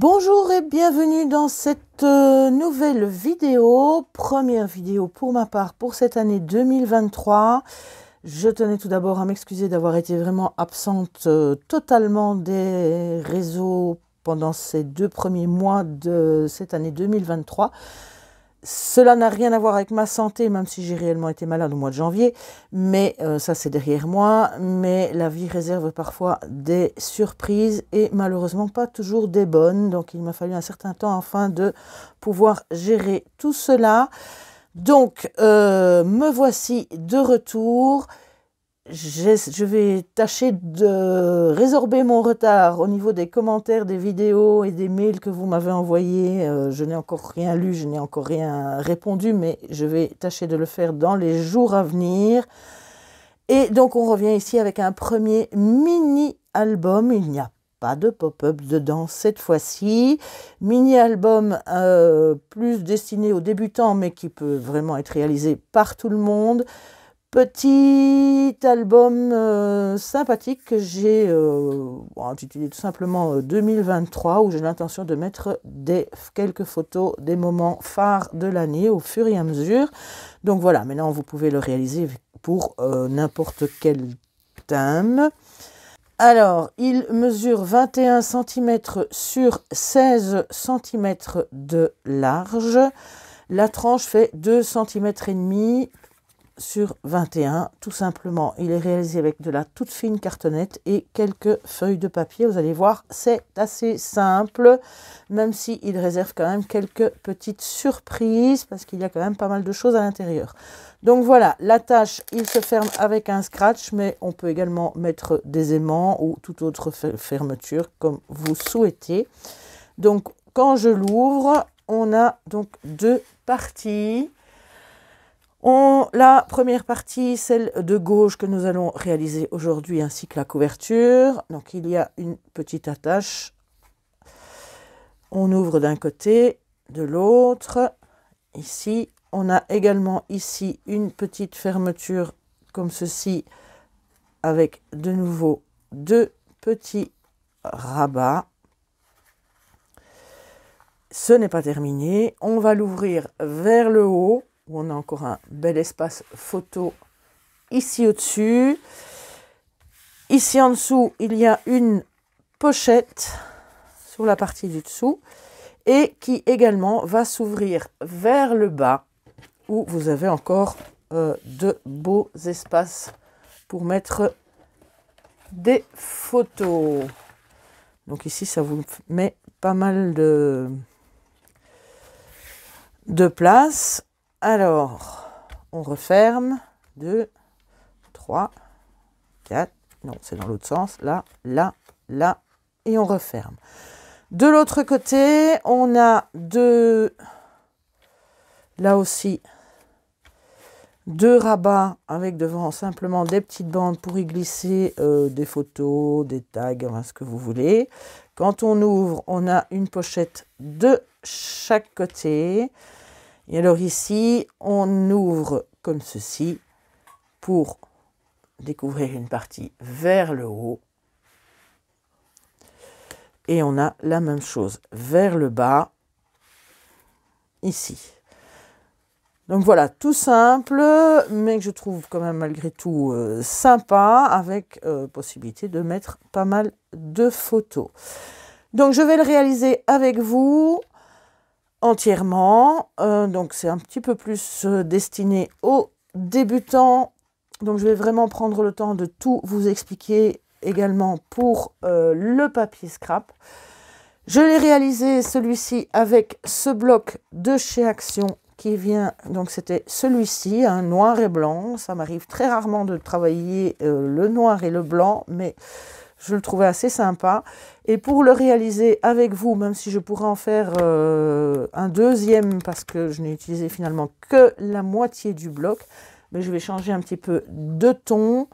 Bonjour et bienvenue dans cette nouvelle vidéo, première vidéo pour ma part pour cette année 2023. Je tenais tout d'abord à m'excuser d'avoir été vraiment absente totalement des réseaux pendant ces 2 premiers mois de cette année 2023. Cela n'a rien à voir avec ma santé, même si j'ai réellement été malade au mois de janvier, mais ça c'est derrière moi. Mais la vie réserve parfois des surprises et malheureusement pas toujours des bonnes. Donc il m'a fallu un certain temps afin de pouvoir gérer tout cela. Donc me voici de retour. Je vais tâcher de résorber mon retard au niveau des commentaires, des vidéos et des mails que vous m'avez envoyés. Je n'ai encore rien lu, je n'ai encore rien répondu, mais je vais tâcher de le faire dans les jours à venir. Et donc on revient ici avec un premier mini-album. Il n'y a pas de pop-up dedans cette fois-ci. Mini-album plus destiné aux débutants, mais qui peut vraiment être réalisé par tout le monde. Petit album sympathique que j'ai intitulé tout simplement 2023, où j'ai l'intention de mettre quelques photos des moments phares de l'année au fur et à mesure. Donc voilà, maintenant vous pouvez le réaliser pour n'importe quel thème. Alors, il mesure 21 cm sur 16 cm de large. La tranche fait 2,5 cm sur 21, tout simplement. Il est réalisé avec de la toute fine cartonnette et quelques feuilles de papier. Vous allez voir, c'est assez simple, même s'il réserve quand même quelques petites surprises, parce qu'il y a quand même pas mal de choses à l'intérieur. Donc voilà, l'attache, il se ferme avec un scratch, mais on peut également mettre des aimants ou toute autre fermeture, comme vous souhaitez. Donc, quand je l'ouvre, on a donc 2 parties. La première partie, celle de gauche que nous allons réaliser aujourd'hui, ainsi que la couverture. Donc il y a une petite attache. On ouvre d'un côté, de l'autre. Ici, on a également ici une petite fermeture comme ceci, avec de nouveau 2 petits rabats. Ce n'est pas terminé. On va l'ouvrir vers le haut, où on a encore un bel espace photo ici au-dessus. Ici en dessous, il y a une pochette sur la partie du dessous et qui également va s'ouvrir vers le bas, où vous avez encore de beaux espaces pour mettre des photos. Donc ici, ça vous met pas mal de place. Alors, on referme. 2, 3, 4. Non, c'est dans l'autre sens. Là, là, là. Et on referme. De l'autre côté, on a là aussi, 2 rabats avec devant simplement des petites bandes pour y glisser des photos, des tags, enfin, ce que vous voulez. Quand on ouvre, on a une pochette de chaque côté. Et alors ici, on ouvre comme ceci pour découvrir une partie vers le haut. Et on a la même chose vers le bas, ici. Donc voilà, tout simple, mais que je trouve quand même malgré tout sympa, avec possibilité de mettre pas mal de photos. Donc je vais le réaliser avec vous entièrement. Donc c'est un petit peu plus destiné aux débutants. Donc je vais vraiment prendre le temps de tout vous expliquer également pour le papier scrap. Je l'ai réalisé celui-ci avec ce bloc de chez Action qui vient, donc c'était celui-ci, un noir et blanc. Ça m'arrive très rarement de travailler le noir et le blanc, mais je le trouvais assez sympa. Et pour le réaliser avec vous, même si je pourrais en faire un deuxième, parce que je n'ai utilisé finalement que la moitié du bloc, mais je vais changer un petit peu de ton.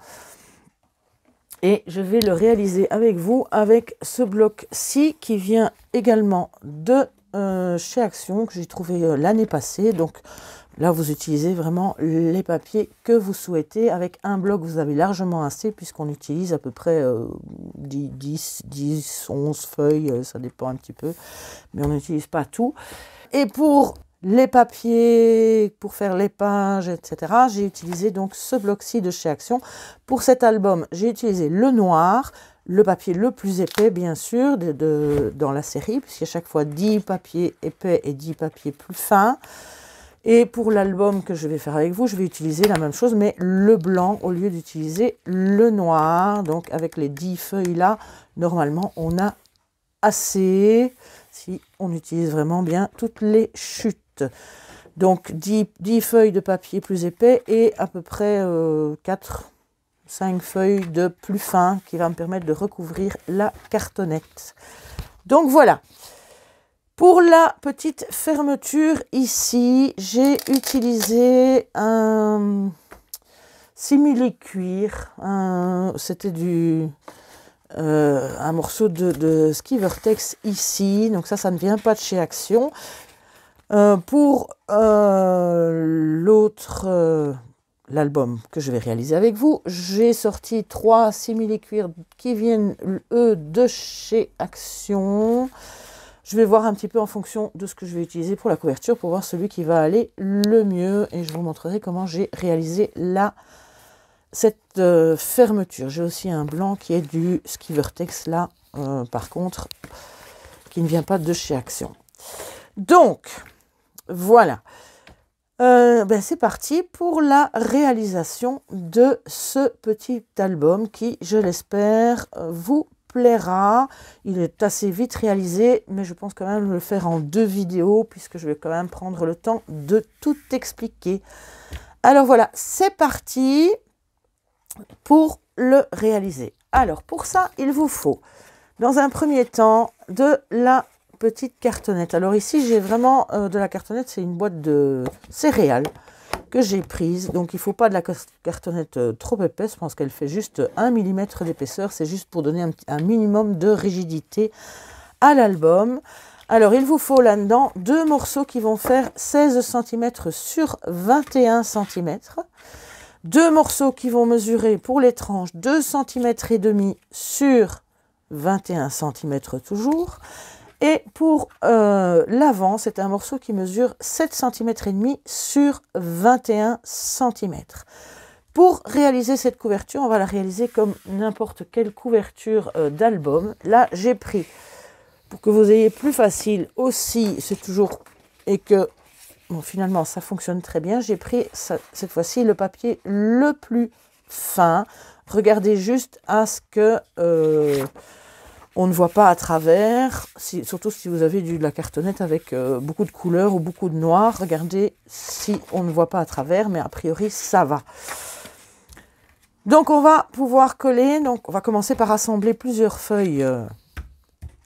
Et je vais le réaliser avec vous avec ce bloc-ci qui vient également de chez Action que j'ai trouvé l'année passée. Donc là, vous utilisez vraiment les papiers que vous souhaitez. Avec un bloc, vous avez largement assez puisqu'on utilise à peu près 10, 11 feuilles, ça dépend un petit peu, mais on n'utilise pas tout. Et pour les papiers, pour faire les pages, etc., j'ai utilisé donc ce bloc-ci de chez Action. Pour cet album, j'ai utilisé le noir, le papier le plus épais, bien sûr, dans la série, puisqu'il y a chaque fois 10 papiers épais et 10 papiers plus fins. Et pour l'album que je vais faire avec vous, je vais utiliser la même chose, mais le blanc au lieu d'utiliser le noir. Donc avec les 10 feuilles là, normalement, on a assez, si on utilise vraiment bien toutes les chutes. Donc 10 feuilles de papier plus épais et à peu près 4-5 feuilles de plus fin qui va me permettre de recouvrir la cartonnette. Donc voilà. Pour la petite fermeture ici, j'ai utilisé un simili-cuir. C'était un morceau de Skivertex ici. Donc ça ne vient pas de chez Action. Pour l'album que je vais réaliser avec vous, j'ai sorti 3 simili-cuirs qui viennent, eux, de chez Action. Je vais voir un petit peu en fonction de ce que je vais utiliser pour la couverture, pour voir celui qui va aller le mieux. Et je vous montrerai comment j'ai réalisé cette fermeture. J'ai aussi un blanc qui est du Skivertex, là, par contre, qui ne vient pas de chez Action. Donc, voilà. C'est parti pour la réalisation de ce petit album qui, je l'espère, vous plaira. Il est assez vite réalisé, mais je pense quand même le faire en 2 vidéos puisque je vais quand même prendre le temps de tout expliquer. Alors voilà, c'est parti pour le réaliser. Alors pour ça, il vous faut dans un premier temps de la petite cartonnette. Alors ici, j'ai vraiment de la cartonnette, c'est une boîte de céréales que j'ai prise. Donc il ne faut pas de la cartonnette trop épaisse, je pense qu'elle fait juste 1 mm d'épaisseur. C'est juste pour donner un minimum de rigidité à l'album. Alors il vous faut là-dedans 2 morceaux qui vont faire 16 cm sur 21 cm. 2 morceaux qui vont mesurer pour les tranches 2 cm et demi sur 21 cm toujours. Et pour l'avant, c'est un morceau qui mesure 7 cm et demi sur 21 cm. Pour réaliser cette couverture, on va la réaliser comme n'importe quelle couverture d'album. Là, j'ai pris, pour que vous ayez plus facile aussi, c'est toujours, et que bon, finalement ça fonctionne très bien, j'ai pris cette fois-ci le papier le plus fin. Regardez juste à ce que on ne voit pas à travers, surtout si vous avez de la cartonnette avec beaucoup de couleurs ou beaucoup de noir. Regardez si on ne voit pas à travers, mais a priori ça va. Donc on va pouvoir coller, donc on va commencer par assembler plusieurs feuilles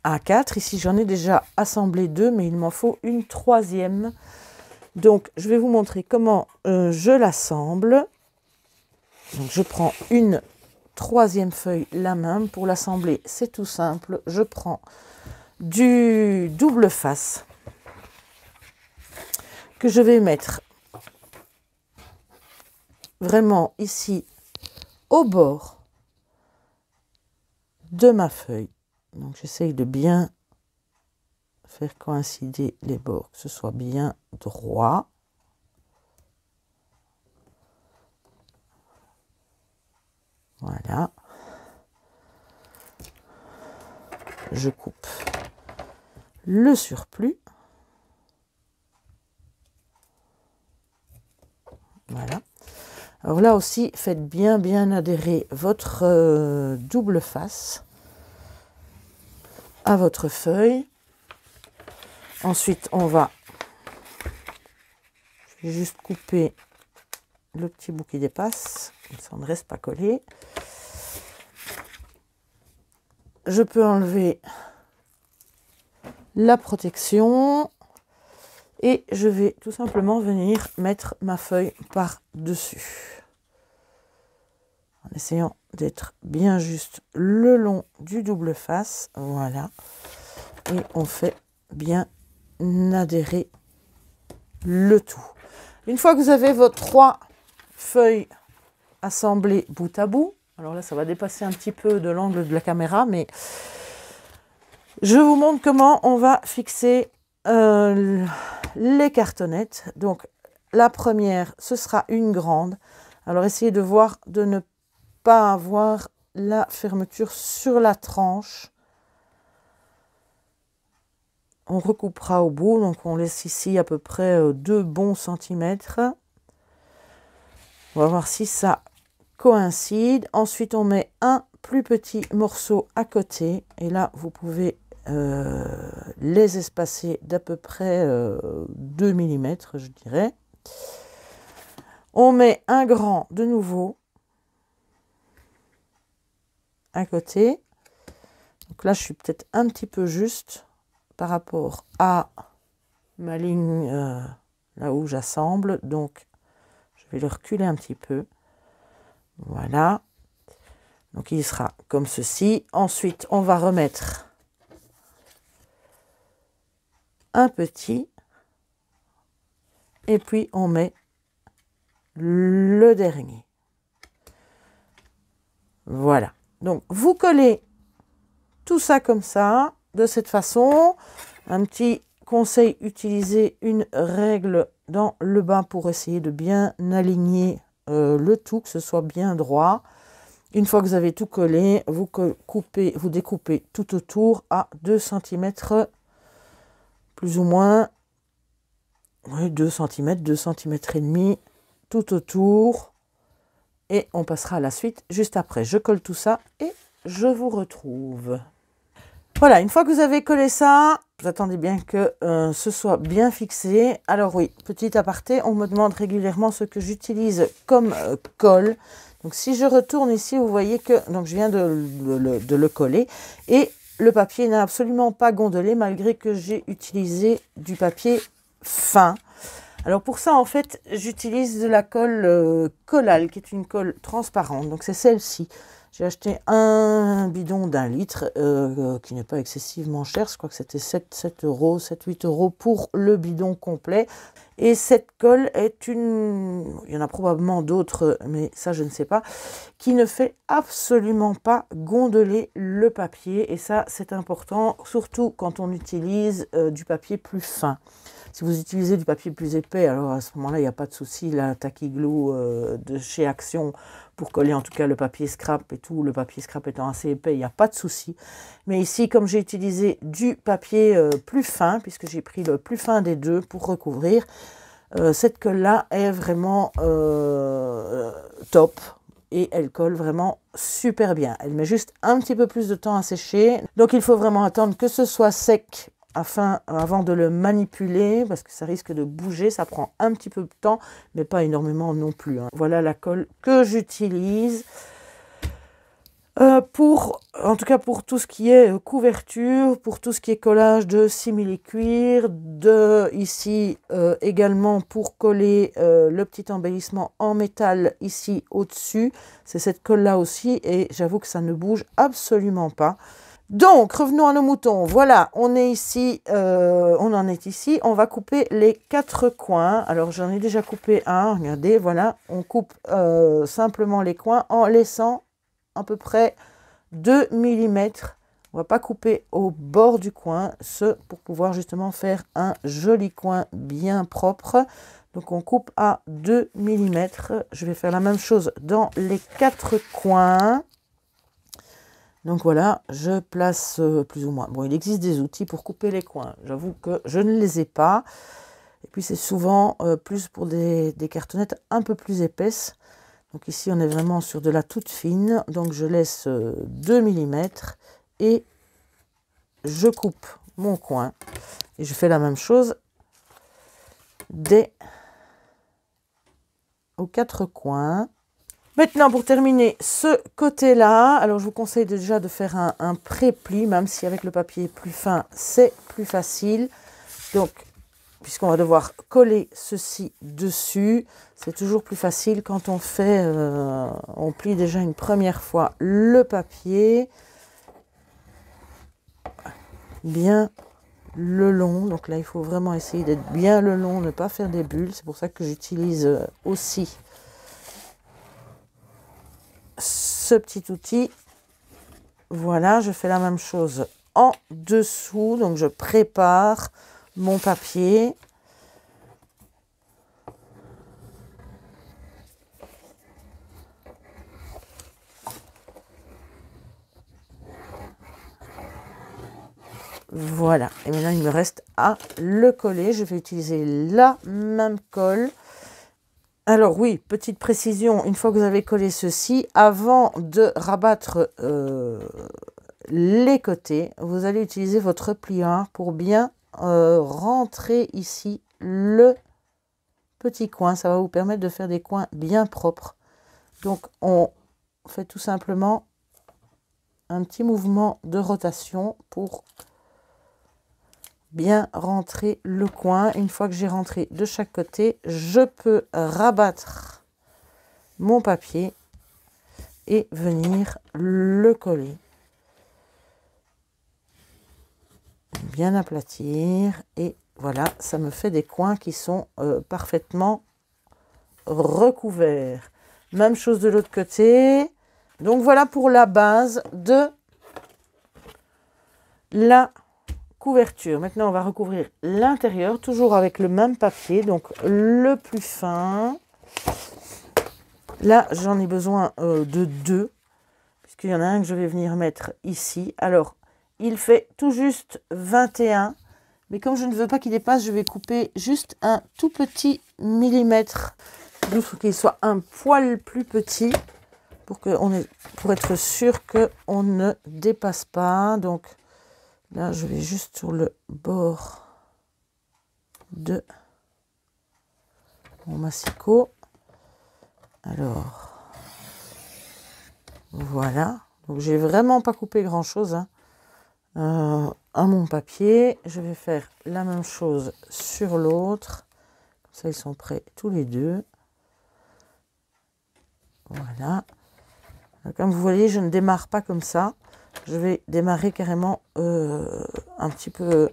A4. Ici j'en ai déjà assemblé 2, mais il m'en faut une 3e. Donc je vais vous montrer comment je l'assemble. Donc je prends une 3e feuille la même. Pour l'assembler, c'est tout simple. Je prends du double face que je vais mettre vraiment ici au bord de ma feuille. Donc j'essaye de bien faire coïncider les bords, que ce soit bien droit. Voilà. Je coupe le surplus. Voilà. Alors là aussi, faites bien adhérer votre double face à votre feuille. Ensuite, je vais juste couper le petit bout qui dépasse, comme ça on ne reste pas collé. Je peux enlever la protection et je vais tout simplement venir mettre ma feuille par-dessus. En essayant d'être bien juste le long du double face, voilà. Et on fait bien adhérer le tout. Une fois que vous avez vos 3 feuilles assemblées bout à bout, alors là ça va dépasser un petit peu de l'angle de la caméra, mais je vous montre comment on va fixer les cartonnettes. Donc la première, ce sera une grande. Alors essayez de voir de ne pas avoir la fermeture sur la tranche. On recoupera au bout, donc on laisse ici à peu près 2 bons centimètres. On va voir si ça coïncide. Ensuite, on met un plus petit morceau à côté. Et là, vous pouvez les espacer d'à peu près 2 mm, je dirais. On met un grand de nouveau à côté. Donc là, je suis peut-être un petit peu juste par rapport à ma ligne là où j'assemble. Donc, je vais le reculer un petit peu. Voilà. Donc, il sera comme ceci. Ensuite, on va remettre un petit. Et puis, on met le dernier. Voilà. Donc, vous collez tout ça comme ça, de cette façon. Un petit conseil, utilisez une règle dans le bas pour essayer de bien aligner le tout, que ce soit bien droit. Une fois que vous avez tout collé, vous découpez tout autour à 2 cm, plus ou moins, oui, 2 cm, 2 cm et demi, tout autour. Et on passera à la suite juste après. Je colle tout ça et je vous retrouve. Voilà, une fois que vous avez collé ça, vous attendez bien que ce soit bien fixé. Alors oui, petit aparté, on me demande régulièrement ce que j'utilise comme colle. Donc si je retourne ici, vous voyez que donc je viens de le coller. Et le papier n'a absolument pas gondolé malgré que j'ai utilisé du papier fin. Alors pour ça, en fait, j'utilise de la colle Collal, qui est une colle transparente. Donc c'est celle-ci. J'ai acheté un bidon d'1 litre qui n'est pas excessivement cher. Je crois que c'était 7 euros, 7-8 euros pour le bidon complet. Et cette colle est une... Il y en a probablement d'autres, mais ça je ne sais pas. Qui ne fait absolument pas gondoler le papier. Et ça c'est important, surtout quand on utilise du papier plus fin. Si vous utilisez du papier plus épais, alors à ce moment-là, il n'y a pas de souci. La Tacky Glue de chez Action, pour coller en tout cas le papier scrap et tout, le papier scrap étant assez épais, il n'y a pas de souci. Mais ici, comme j'ai utilisé du papier plus fin, puisque j'ai pris le plus fin des deux pour recouvrir, cette colle-là est vraiment top. Et elle colle vraiment super bien. Elle met juste un petit peu plus de temps à sécher. Donc il faut vraiment attendre que ce soit sec avant de le manipuler, parce que ça risque de bouger, ça prend un petit peu de temps, mais pas énormément non plus. Voilà la colle que j'utilise en tout cas pour tout ce qui est couverture, pour tout ce qui est collage de simili-cuir, ici également pour coller le petit embellissement en métal ici au-dessus. C'est cette colle-là aussi, et j'avoue que ça ne bouge absolument pas. Donc, revenons à nos moutons. Voilà, on est ici, on en est ici. On va couper les 4 coins. Alors, j'en ai déjà coupé un. Regardez, voilà. On coupe simplement les coins en laissant à peu près 2 mm. On va pas couper au bord du coin, pour pouvoir justement faire un joli coin bien propre. Donc, on coupe à 2 mm. Je vais faire la même chose dans les 4 coins. Donc voilà, je place plus ou moins. Bon, il existe des outils pour couper les coins. J'avoue que je ne les ai pas. Et puis c'est souvent plus pour des cartonnettes un peu plus épaisses. Donc ici, on est vraiment sur de la toute fine. Donc je laisse 2 mm et je coupe mon coin. Et je fais la même chose aux 4 coins. Maintenant, pour terminer ce côté-là, alors je vous conseille déjà de faire un pré-pli, même si avec le papier plus fin, c'est plus facile. Donc, puisqu'on va devoir coller ceci dessus, c'est toujours plus facile quand on on plie déjà une première fois le papier. Bien le long. Donc là, il faut vraiment essayer d'être bien le long, ne pas faire des bulles. C'est pour ça que j'utilise aussi ce petit outil. Voilà, je fais la même chose en dessous. Donc, je prépare mon papier. Voilà, et maintenant il me reste à le coller. Je vais utiliser la même colle. Alors oui, petite précision, une fois que vous avez collé ceci, avant de rabattre les côtés, vous allez utiliser votre pliant pour bien rentrer ici le petit coin. Ça va vous permettre de faire des coins bien propres. Donc on fait tout simplement un petit mouvement de rotation pour bien rentrer le coin. Une fois que j'ai rentré de chaque côté, je peux rabattre mon papier et venir le coller. Bien aplatir et voilà, ça me fait des coins qui sont parfaitement recouverts. Même chose de l'autre côté. Donc voilà pour la base de la couverture. Maintenant, on va recouvrir l'intérieur, toujours avec le même papier, donc le plus fin. Là, j'en ai besoin de 2, puisqu'il y en a un que je vais venir mettre ici. Alors, il fait tout juste 21, mais comme je ne veux pas qu'il dépasse, je vais couper juste un tout petit millimètre. Il faut qu'il soit un poil plus petit pour être sûr qu'on ne dépasse pas. Donc, là, je vais juste sur le bord de mon massicot. Alors, voilà. Donc, j'ai vraiment pas coupé grand-chose à mon papier. Je vais faire la même chose sur l'autre. Comme ça, ils sont prêts tous les deux. Voilà. Comme vous voyez, je ne démarre pas comme ça. Je vais démarrer carrément un petit peu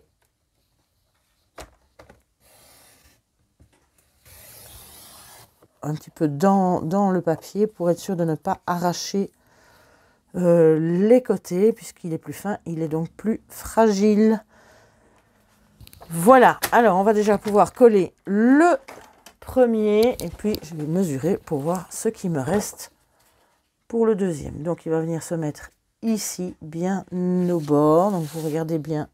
dans le papier pour être sûr de ne pas arracher les côtés, puisqu'il est plus fin, il est donc plus fragile. Voilà, alors on va déjà pouvoir coller le premier et puis je vais mesurer pour voir ce qui me reste pour le deuxième. Donc il va venir se mettre ici, bien au bord. Donc vous regardez bien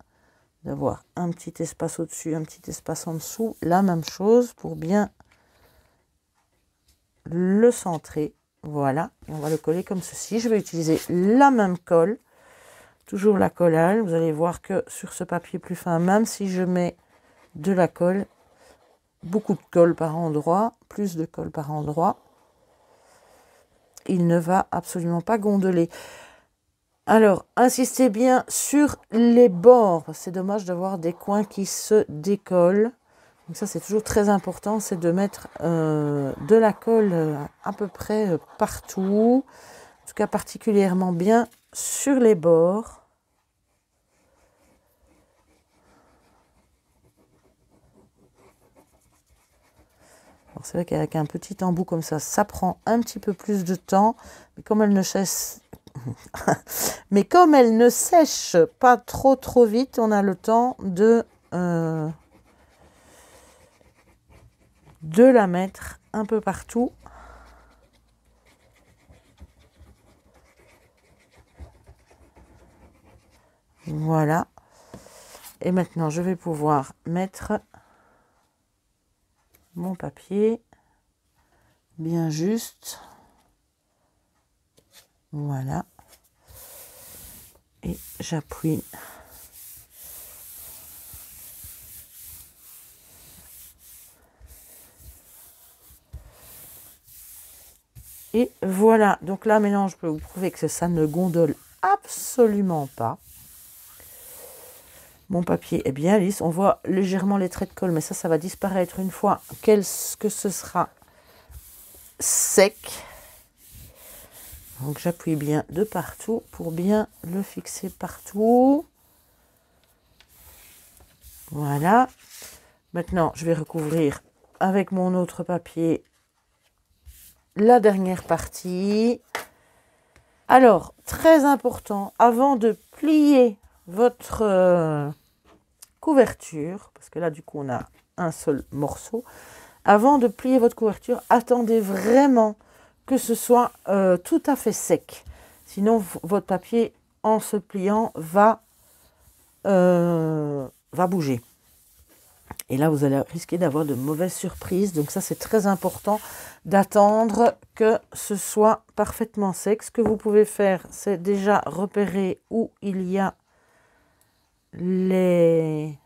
d'avoir un petit espace au-dessus, un petit espace en dessous. La même chose pour bien le centrer. Voilà, et on va le coller comme ceci. Je vais utiliser la même colle, toujours la collage. Vous allez voir que sur ce papier plus fin, même si je mets de la colle, beaucoup de colle par endroit, plus de colle par endroit, il ne va absolument pas gondoler. Alors, insistez bien sur les bords. C'est dommage d'avoir des coins qui se décollent. Donc ça, c'est toujours très important, c'est de mettre de la colle à peu près partout. En tout cas, particulièrement bien sur les bords. C'est vrai qu'avec un petit embout comme ça prend un petit peu plus de temps. Mais comme elle ne sèche pas trop vite, on a le temps de la mettre un peu partout. Voilà. Et maintenant, je vais pouvoir mettre mon papier bien juste. Voilà. Et j'appuie. Et voilà. Donc là, maintenant, je peux vous prouver que ça ne gondole absolument pas. Mon papier est bien lisse. On voit légèrement les traits de colle, mais ça va disparaître une fois que ce sera sec. Donc j'appuie bien de partout pour bien le fixer partout. Voilà. Maintenant, je vais recouvrir avec mon autre papier la dernière partie. Alors, très important, avant de plier votre couverture, parce que là, du coup, on a un seul morceau. Avant de plier votre couverture, attendez vraiment que ce soit tout à fait sec. Sinon, votre papier, en se pliant, va bouger. Et là, vous allez risquer d'avoir de mauvaises surprises. Donc ça, c'est très important d'attendre que ce soit parfaitement sec. Ce que vous pouvez faire, c'est déjà repérer où il y a les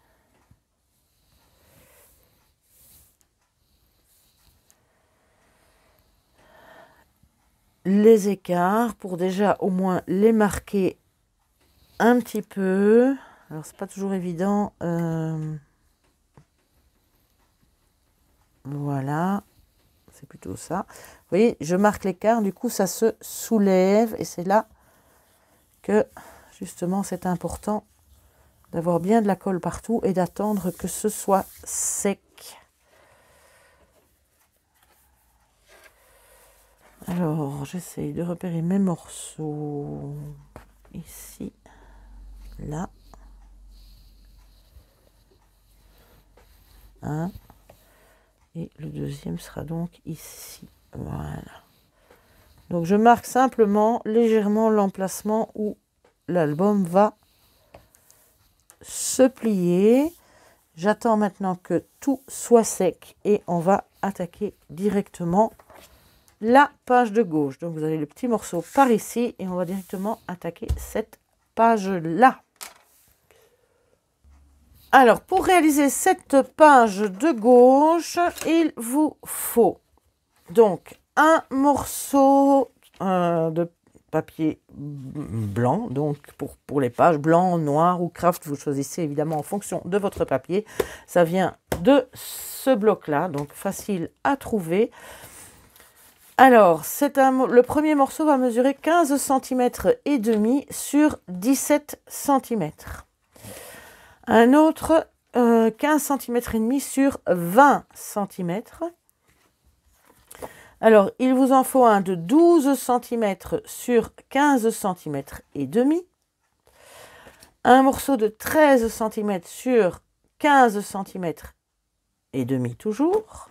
écarts pour déjà au moins les marquer un petit peu. Alors, c'est pas toujours évident. Voilà, c'est plutôt ça. Vous voyez, je marque l'écart, du coup, ça se soulève. Et c'est là que, justement, c'est important d'avoir bien de la colle partout et d'attendre que ce soit sec. Alors, j'essaye de repérer mes morceaux. Ici, là. Un. Et le deuxième sera donc ici. Voilà. Donc, je marque simplement légèrement l'emplacement où l'album va se plier. J'attends maintenant que tout soit sec et on va attaquer directement la page de gauche. Donc, vous avez le petit morceau par ici et on va directement attaquer cette page-là. Alors, pour réaliser cette page de gauche, il vous faut donc un morceau de papier blanc, donc pour les pages blanc, noir ou craft, vous choisissez évidemment en fonction de votre papier. Ça vient de ce bloc-là, donc facile à trouver. Alors, le premier morceau va mesurer 15 cm et demi sur 17 cm. Un autre 15 cm et demi sur 20 cm. Alors, il vous en faut un de 12 cm sur 15 cm et demi. Un morceau de 13 cm sur 15 cm et demi toujours.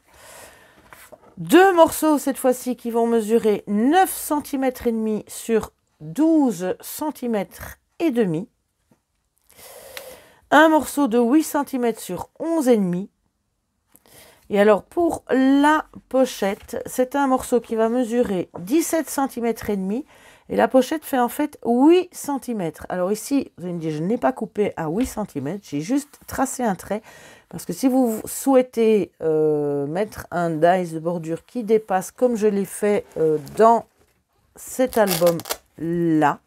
Deux morceaux cette fois-ci qui vont mesurer 9 cm et demi sur 12 cm et demi. Un morceau de 8 cm sur 11,5. Et alors pour la pochette, c'est un morceau qui va mesurer 17 cm et demi. Et la pochette fait en fait 8 cm. Alors ici, vous allez me dire, je n'ai pas coupé à 8 cm, j'ai juste tracé un trait. Parce que si vous souhaitez mettre un dies de bordure qui dépasse, comme je l'ai fait dans cet album-là,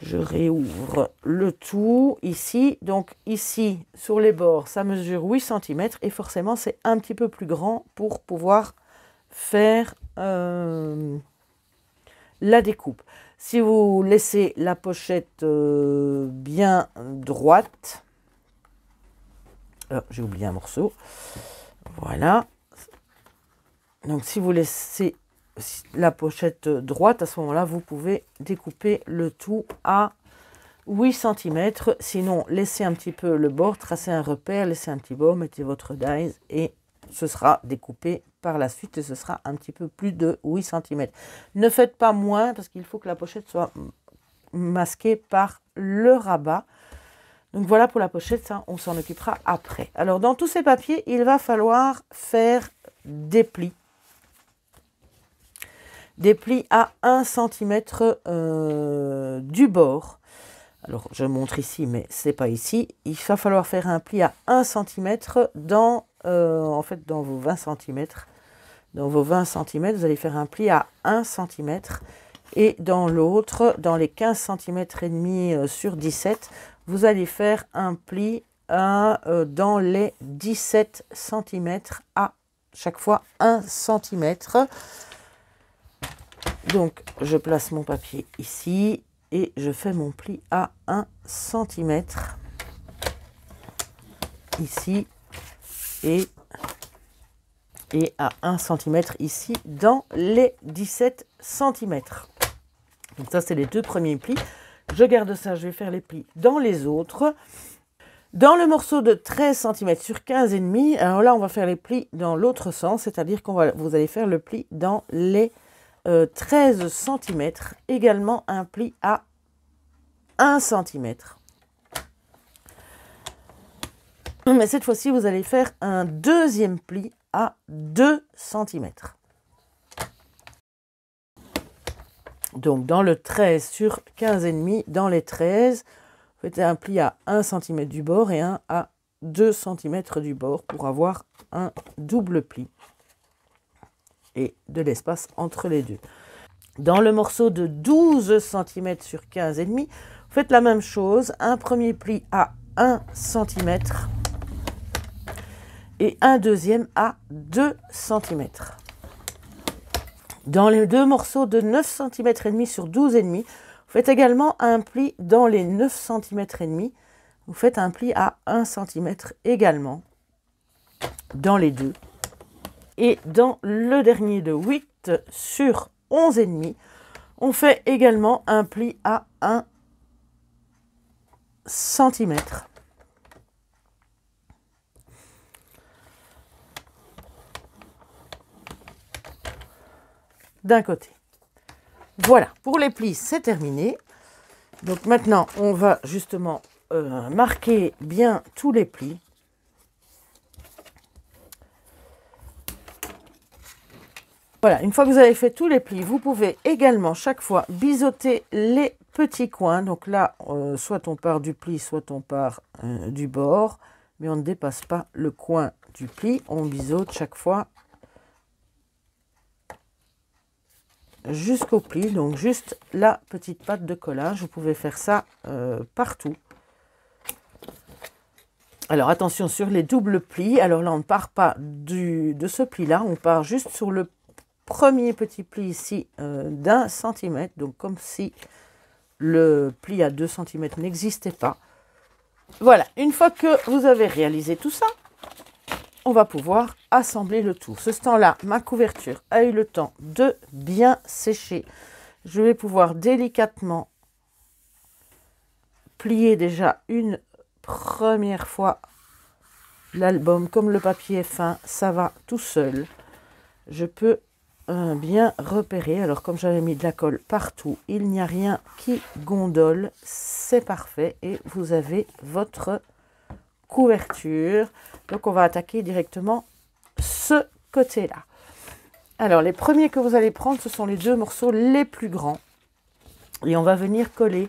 je réouvre le tout ici. Donc ici, sur les bords, ça mesure 8 cm et forcément, c'est un petit peu plus grand pour pouvoir faire la découpe. Si vous laissez la pochette bien droite, j'ai oublié un morceau, voilà. Donc si vous laissez la pochette droite, à ce moment-là, vous pouvez découper le tout à 8 cm. Sinon, laissez un petit peu le bord, tracez un repère, laissez un petit bord, mettez votre dies et ce sera découpé par la suite et ce sera un petit peu plus de 8 cm. Ne faites pas moins parce qu'il faut que la pochette soit masquée par le rabat. Donc voilà pour la pochette, ça on s'en occupera après. Alors dans tous ces papiers, il va falloir faire des plis. Des plis à 1 cm du bord. Alors, je montre ici, mais ce n'est pas ici. Il va falloir faire un pli à 1 cm dans vos 20 cm. Dans vos 20 cm, vous allez faire un pli à 1 cm. Et dans l'autre, dans les 15 cm et demi sur 17, vous allez faire un pli dans les 17 cm à chaque fois 1 cm. Donc, je place mon papier ici et je fais mon pli à 1 cm. ici et à 1 cm ici dans les 17 cm. Donc ça, c'est les deux premiers plis. Je garde ça, je vais faire les plis dans les autres. Dans le morceau de 13 cm sur 15,5, alors là, on va faire les plis dans l'autre sens, c'est-à-dire vous allez faire le pli dans les 13 cm, également un pli à 1 cm. Mais cette fois-ci, vous allez faire un deuxième pli à 2 cm. Donc, dans le 13 sur 15,5, dans les 13, vous faites un pli à 1 cm du bord et un à 2 cm du bord pour avoir un double pli et de l'espace entre les deux. Dans le morceau de 12 cm sur 15,5, vous faites la même chose, un premier pli à 1 cm et un deuxième à 2 cm. Dans les deux morceaux de 9 cm et demi sur 12,5, vous faites également un pli dans les 9 cm et demi. Vous faites un pli à 1 cm également dans les deux. Et dans le dernier de 8 sur 11,5, on fait également un pli à 1 cm. D'un côté. Voilà, pour les plis, c'est terminé. Donc maintenant, on va justement marquer bien tous les plis. Voilà, une fois que vous avez fait tous les plis, vous pouvez également chaque fois biseauter les petits coins. Donc là, soit on part du pli, soit on part du bord, mais on ne dépasse pas le coin du pli. On biseaute chaque fois jusqu'au pli, donc juste la petite patte de collage. Vous pouvez faire ça partout. Alors attention sur les doubles plis. Alors là, on ne part pas de ce pli-là, on part juste sur le premier petit pli ici d'1 cm, donc comme si le pli à 2 cm n'existait pas. Voilà, une fois que vous avez réalisé tout ça, on va pouvoir assembler le tout. Ce temps-là, ma couverture a eu le temps de bien sécher. Je vais pouvoir délicatement plier déjà une première fois l'album. Comme le papier est fin, ça va tout seul. Je peux bien repérer. Alors comme j'avais mis de la colle partout, il n'y a rien qui gondole. C'est parfait et vous avez votre couverture. Donc on va attaquer directement ce côté-là. Alors les premiers que vous allez prendre, ce sont les deux morceaux les plus grands. Et on va venir coller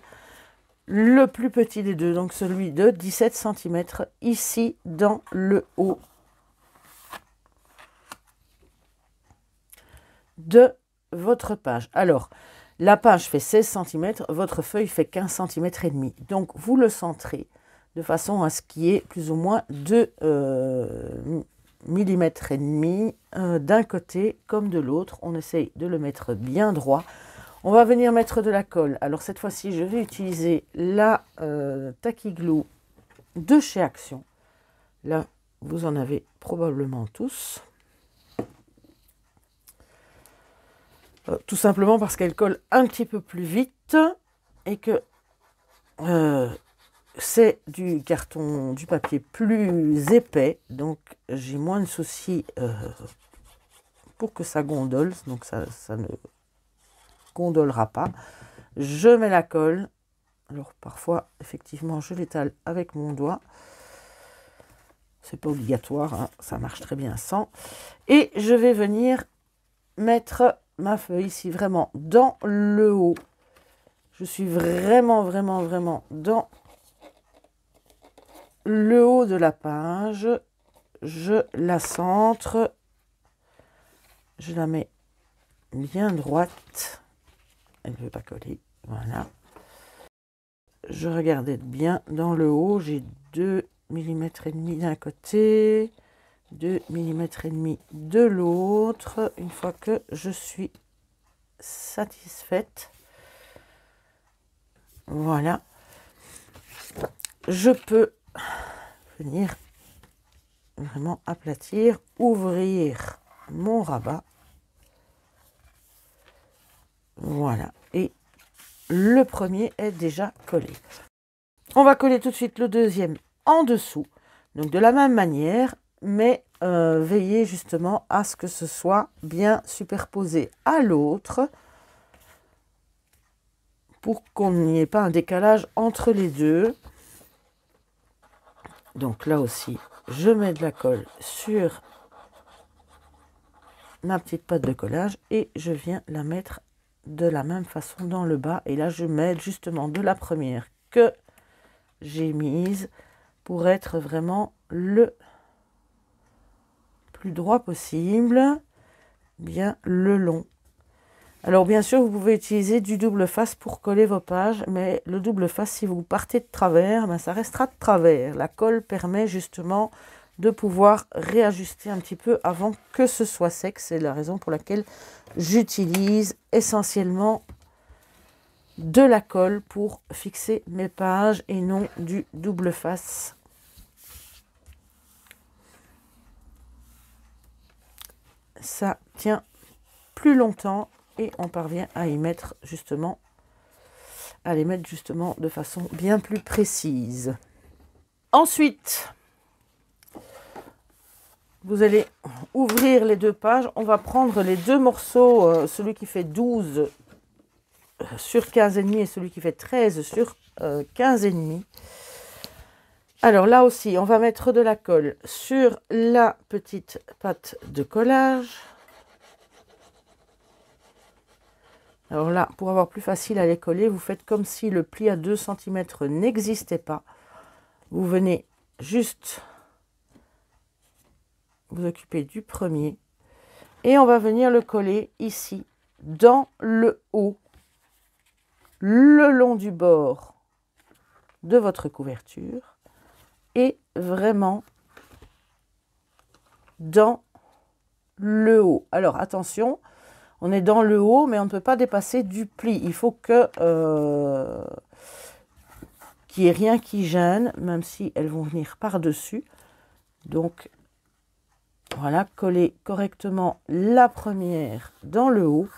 le plus petit des deux, donc celui de 17 cm, ici dans le haut de votre page. Alors, la page fait 16 cm, votre feuille fait 15 cm et demi. Donc, vous le centrez de façon à ce qu'il y ait plus ou moins 2 mm et demi d'un côté comme de l'autre. On essaye de le mettre bien droit. On va venir mettre de la colle. Alors, cette fois-ci, je vais utiliser la Tacky Glue de chez Action. Là, vous en avez probablement tous. Tout simplement parce qu'elle colle un petit peu plus vite et que c'est du carton, du papier plus épais, donc j'ai moins de soucis pour que ça gondole, donc ça ne gondolera pas. Je mets la colle, alors parfois effectivement je l'étale avec mon doigt, c'est pas obligatoire, hein, ça marche très bien sans, et je vais venir mettre ma feuille ici vraiment dans le haut. Je suis vraiment dans le haut de la page. Je la centre. Je la mets bien droite. Elle ne veut pas coller. Voilà. Je regarde être bien dans le haut. J'ai 2 mm et demi d'un côté. 2 mm et demi de l'autre. Une fois que je suis satisfaite, voilà, je peux venir vraiment aplatir, ouvrir mon rabat. Voilà, et le premier est déjà collé. On va coller tout de suite le deuxième en dessous, donc de la même manière, mais veillez justement à ce que ce soit bien superposé à l'autre pour qu'on n'y ait pas un décalage entre les deux. Donc là aussi, je mets de la colle sur ma petite pâte de collage et je viens la mettre de la même façon dans le bas. Et là, je mets justement de la première que j'ai mise pour être vraiment le plus droit possible, bien le long. Alors bien sûr, vous pouvez utiliser du double face pour coller vos pages, mais le double face, si vous partez de travers, ben ça restera de travers. La colle permet justement de pouvoir réajuster un petit peu avant que ce soit sec. C'est la raison pour laquelle j'utilise essentiellement de la colle pour fixer mes pages et non du double face. Ça tient plus longtemps et on parvient à y mettre justement, à les mettre justement de façon bien plus précise. Ensuite, vous allez ouvrir les deux pages. On va prendre les deux morceaux, celui qui fait 12 sur 15,5 et celui qui fait 13 sur 15,5. Alors là aussi, on va mettre de la colle sur la petite pâte de collage. Alors là, pour avoir plus facile à les coller, vous faites comme si le pli à 2 cm n'existait pas. Vous venez juste vous occuper du premier. Et on va venir le coller ici, dans le haut, le long du bord de votre couverture. Et vraiment dans le haut. Alors attention, on est dans le haut, mais on ne peut pas dépasser du pli. Il faut que qu'il n'y ait rien qui gêne, même si elles vont venir par-dessus. Donc voilà, coller correctement la première dans le haut.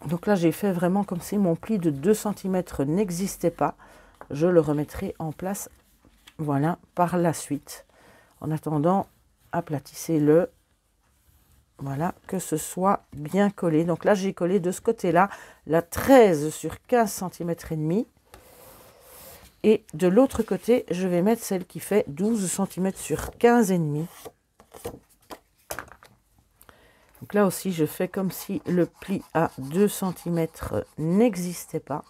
Donc là, j'ai fait vraiment comme si mon pli de 2 cm n'existait pas. Je le remettrai en place, voilà, par la suite. En attendant, aplatissez-le. Voilà, que ce soit bien collé. Donc là, j'ai collé de ce côté-là la 13 sur 15 cm et demi. Et de l'autre côté, je vais mettre celle qui fait 12 cm sur 15 et demi. Donc là aussi, je fais comme si le pli à 2 cm n'existait pas.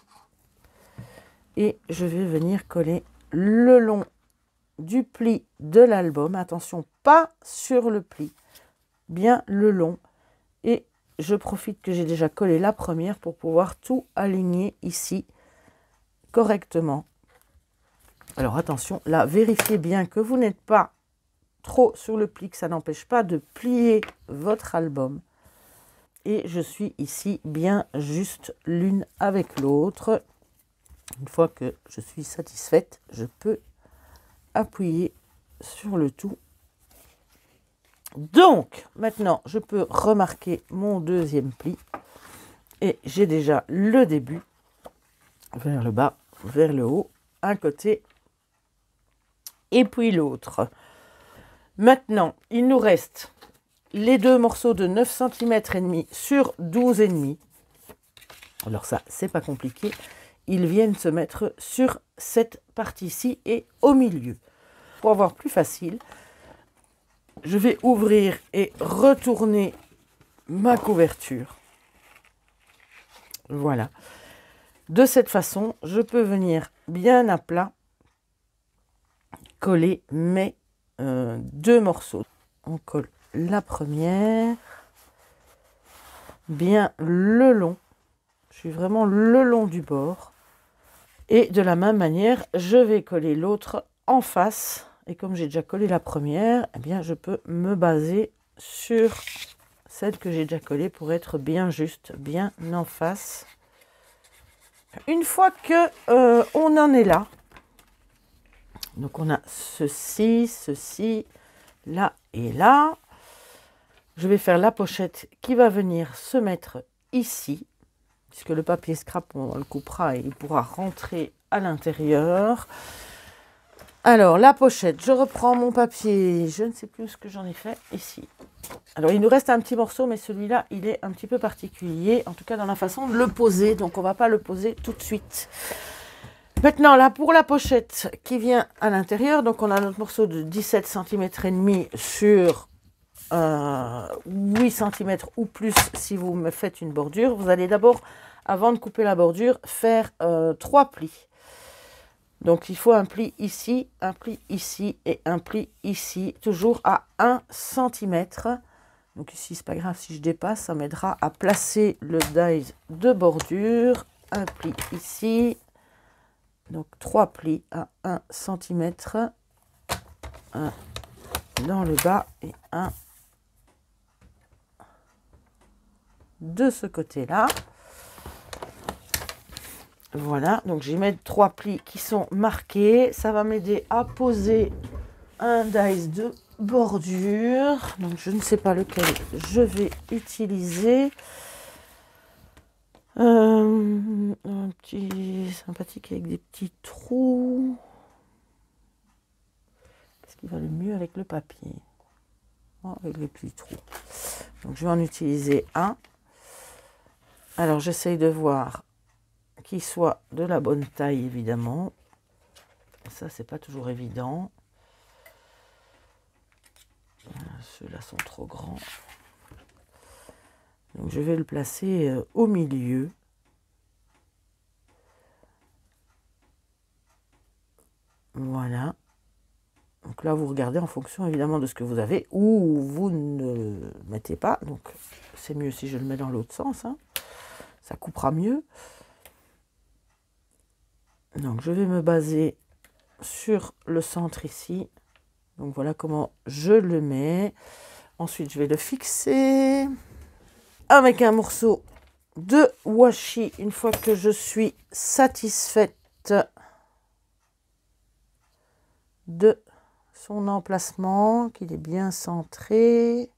Et je vais venir coller le long du pli de l'album. Attention, pas sur le pli, bien le long. Et je profite que j'ai déjà collé la première pour pouvoir tout aligner ici correctement. Alors attention, là, vérifiez bien que vous n'êtes pas trop sur le pli, que ça n'empêche pas de plier votre album. Et je suis ici bien juste l'une avec l'autre. Une fois que je suis satisfaite, je peux appuyer sur le tout. Donc, maintenant, je peux remarquer mon deuxième pli. Et j'ai déjà le début vers le bas, vers le haut, un côté et puis l'autre. Maintenant, il nous reste les deux morceaux de 9 cm et demi sur 12,5. Alors ça, c'est pas compliqué. Ils viennent se mettre sur cette partie-ci et au milieu. Pour avoir plus facile, je vais ouvrir et retourner ma couverture. Voilà. De cette façon, je peux venir bien à plat coller mes deux morceaux. On colle la première, bien le long. Je suis vraiment le long du bord. Et de la même manière, je vais coller l'autre en face. Et comme j'ai déjà collé la première, eh bien, je peux me baser sur celle que j'ai déjà collée pour être bien juste, bien en face. Une fois que on en est là, Donc on a ceci, ceci, là et là. Je vais faire la pochette qui va venir se mettre ici, puisque le papier scrap, on le coupera et il pourra rentrer à l'intérieur. Alors, la pochette, je reprends mon papier, je ne sais plus ce que j'en ai fait, ici. Alors, il nous reste un petit morceau, mais celui-là, il est un petit peu particulier, en tout cas dans la façon de le poser, donc on ne va pas le poser tout de suite. Maintenant, là, pour la pochette qui vient à l'intérieur, donc on a notre morceau de 17 cm et demi sur 8 cm ou plus si vous me faites une bordure. Vous allez d'abord, avant de couper la bordure, faire 3 plis. Donc, il faut un pli ici et un pli ici, toujours à 1 cm. Donc ici, c'est pas grave si je dépasse, ça m'aidera à placer le dies de bordure. Un pli ici. Donc 3 plis à 1 cm. Un dans le bas et un de ce côté-là. Voilà, donc je vais mettre 3 plis qui sont marqués. Ça va m'aider à poser un dies de bordure. Donc je ne sais pas lequel je vais utiliser. Un petit sympathique avec des petits trous. Qu'est-ce qui va le mieux avec le papier? Oh, avec les petits trous. Donc je vais en utiliser un. Alors j'essaye de voir qu'il soit de la bonne taille, évidemment. Ça, c'est pas toujours évident. Ceux-là sont trop grands. Donc je vais le placer au milieu. Voilà. Donc là, vous regardez en fonction évidemment de ce que vous avez, ou vous ne mettez pas. Donc c'est mieux si je le mets dans l'autre sens, hein. Ça coupera mieux. Donc je vais me baser sur le centre ici. Donc voilà comment je le mets. Ensuite, je vais le fixer avec un morceau de washi une fois que je suis satisfaite de son emplacement, qu'il est bien centré.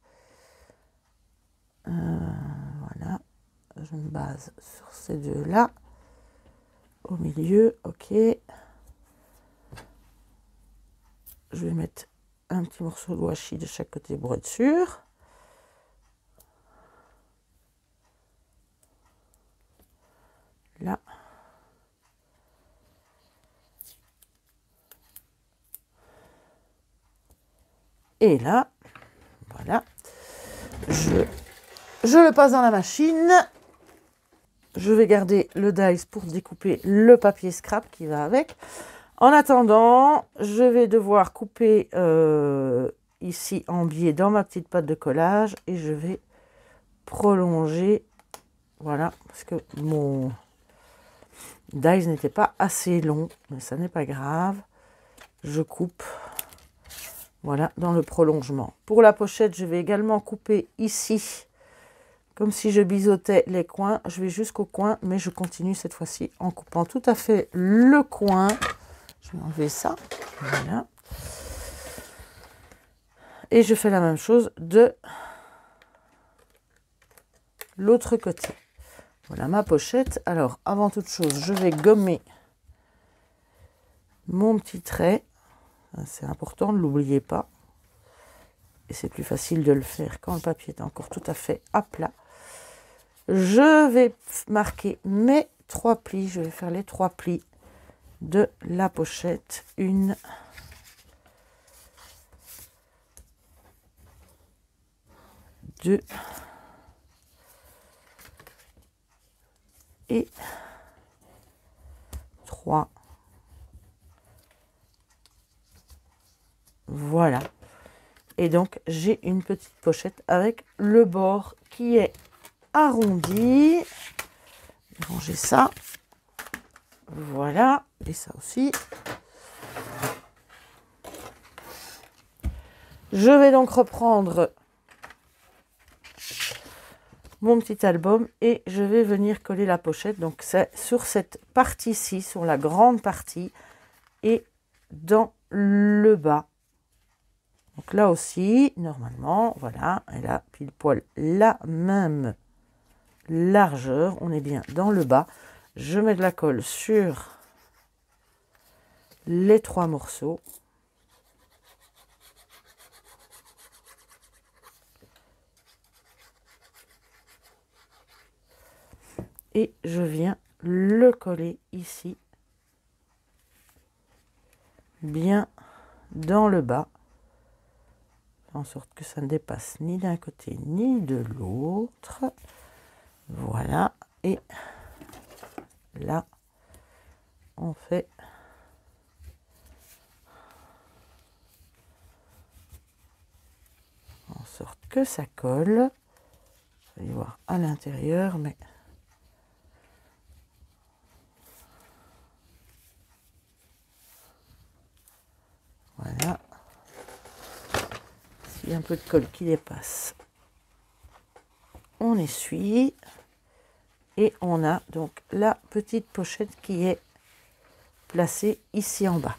Voilà, je me base sur ces deux-là. Au milieu, ok. Je vais mettre un petit morceau de washi de chaque côté pour être sûr. Là. Et là, voilà. Je le passe dans la machine. Je vais garder le dies pour découper le papier scrap qui va avec. En attendant, je vais devoir couper ici en biais dans ma petite pâte de collage et je vais prolonger. Voilà, parce que mon dies n'était pas assez long, mais ça n'est pas grave. Je coupe, voilà, dans le prolongement. Pour la pochette, je vais également couper ici, comme si je biseautais les coins. Je vais jusqu'au coin, mais je continue cette fois-ci en coupant tout à fait le coin. Je vais enlever ça, voilà. Et je fais la même chose de l'autre côté. Voilà ma pochette. Alors, avant toute chose, je vais gommer mon petit trait. C'est important, ne l'oubliez pas. Et c'est plus facile de le faire quand le papier est encore tout à fait à plat. Je vais marquer mes 3 plis. Je vais faire les 3 plis de la pochette. 1, 2 et 3. Voilà. Et donc, j'ai une petite pochette avec le bord qui est arrondi. Je vais ranger ça. Voilà. Et ça aussi. Je vais donc reprendre mon petit album et je vais venir coller la pochette. Donc, c'est sur cette partie-ci, sur la grande partie et dans le bas. Donc là aussi, normalement, voilà, elle a pile poil la même largeur. On est bien dans le bas. Je mets de la colle sur les 3 morceaux. Et je viens le coller ici, bien dans le bas, en sorte que ça ne dépasse ni d'un côté ni de l'autre. Voilà, et là, on fait en sorte que ça colle. Vous allez voir à l'intérieur, mais voilà. S'il y a un peu de colle qui dépasse, on essuie. Et on a donc la petite pochette qui est placée ici en bas.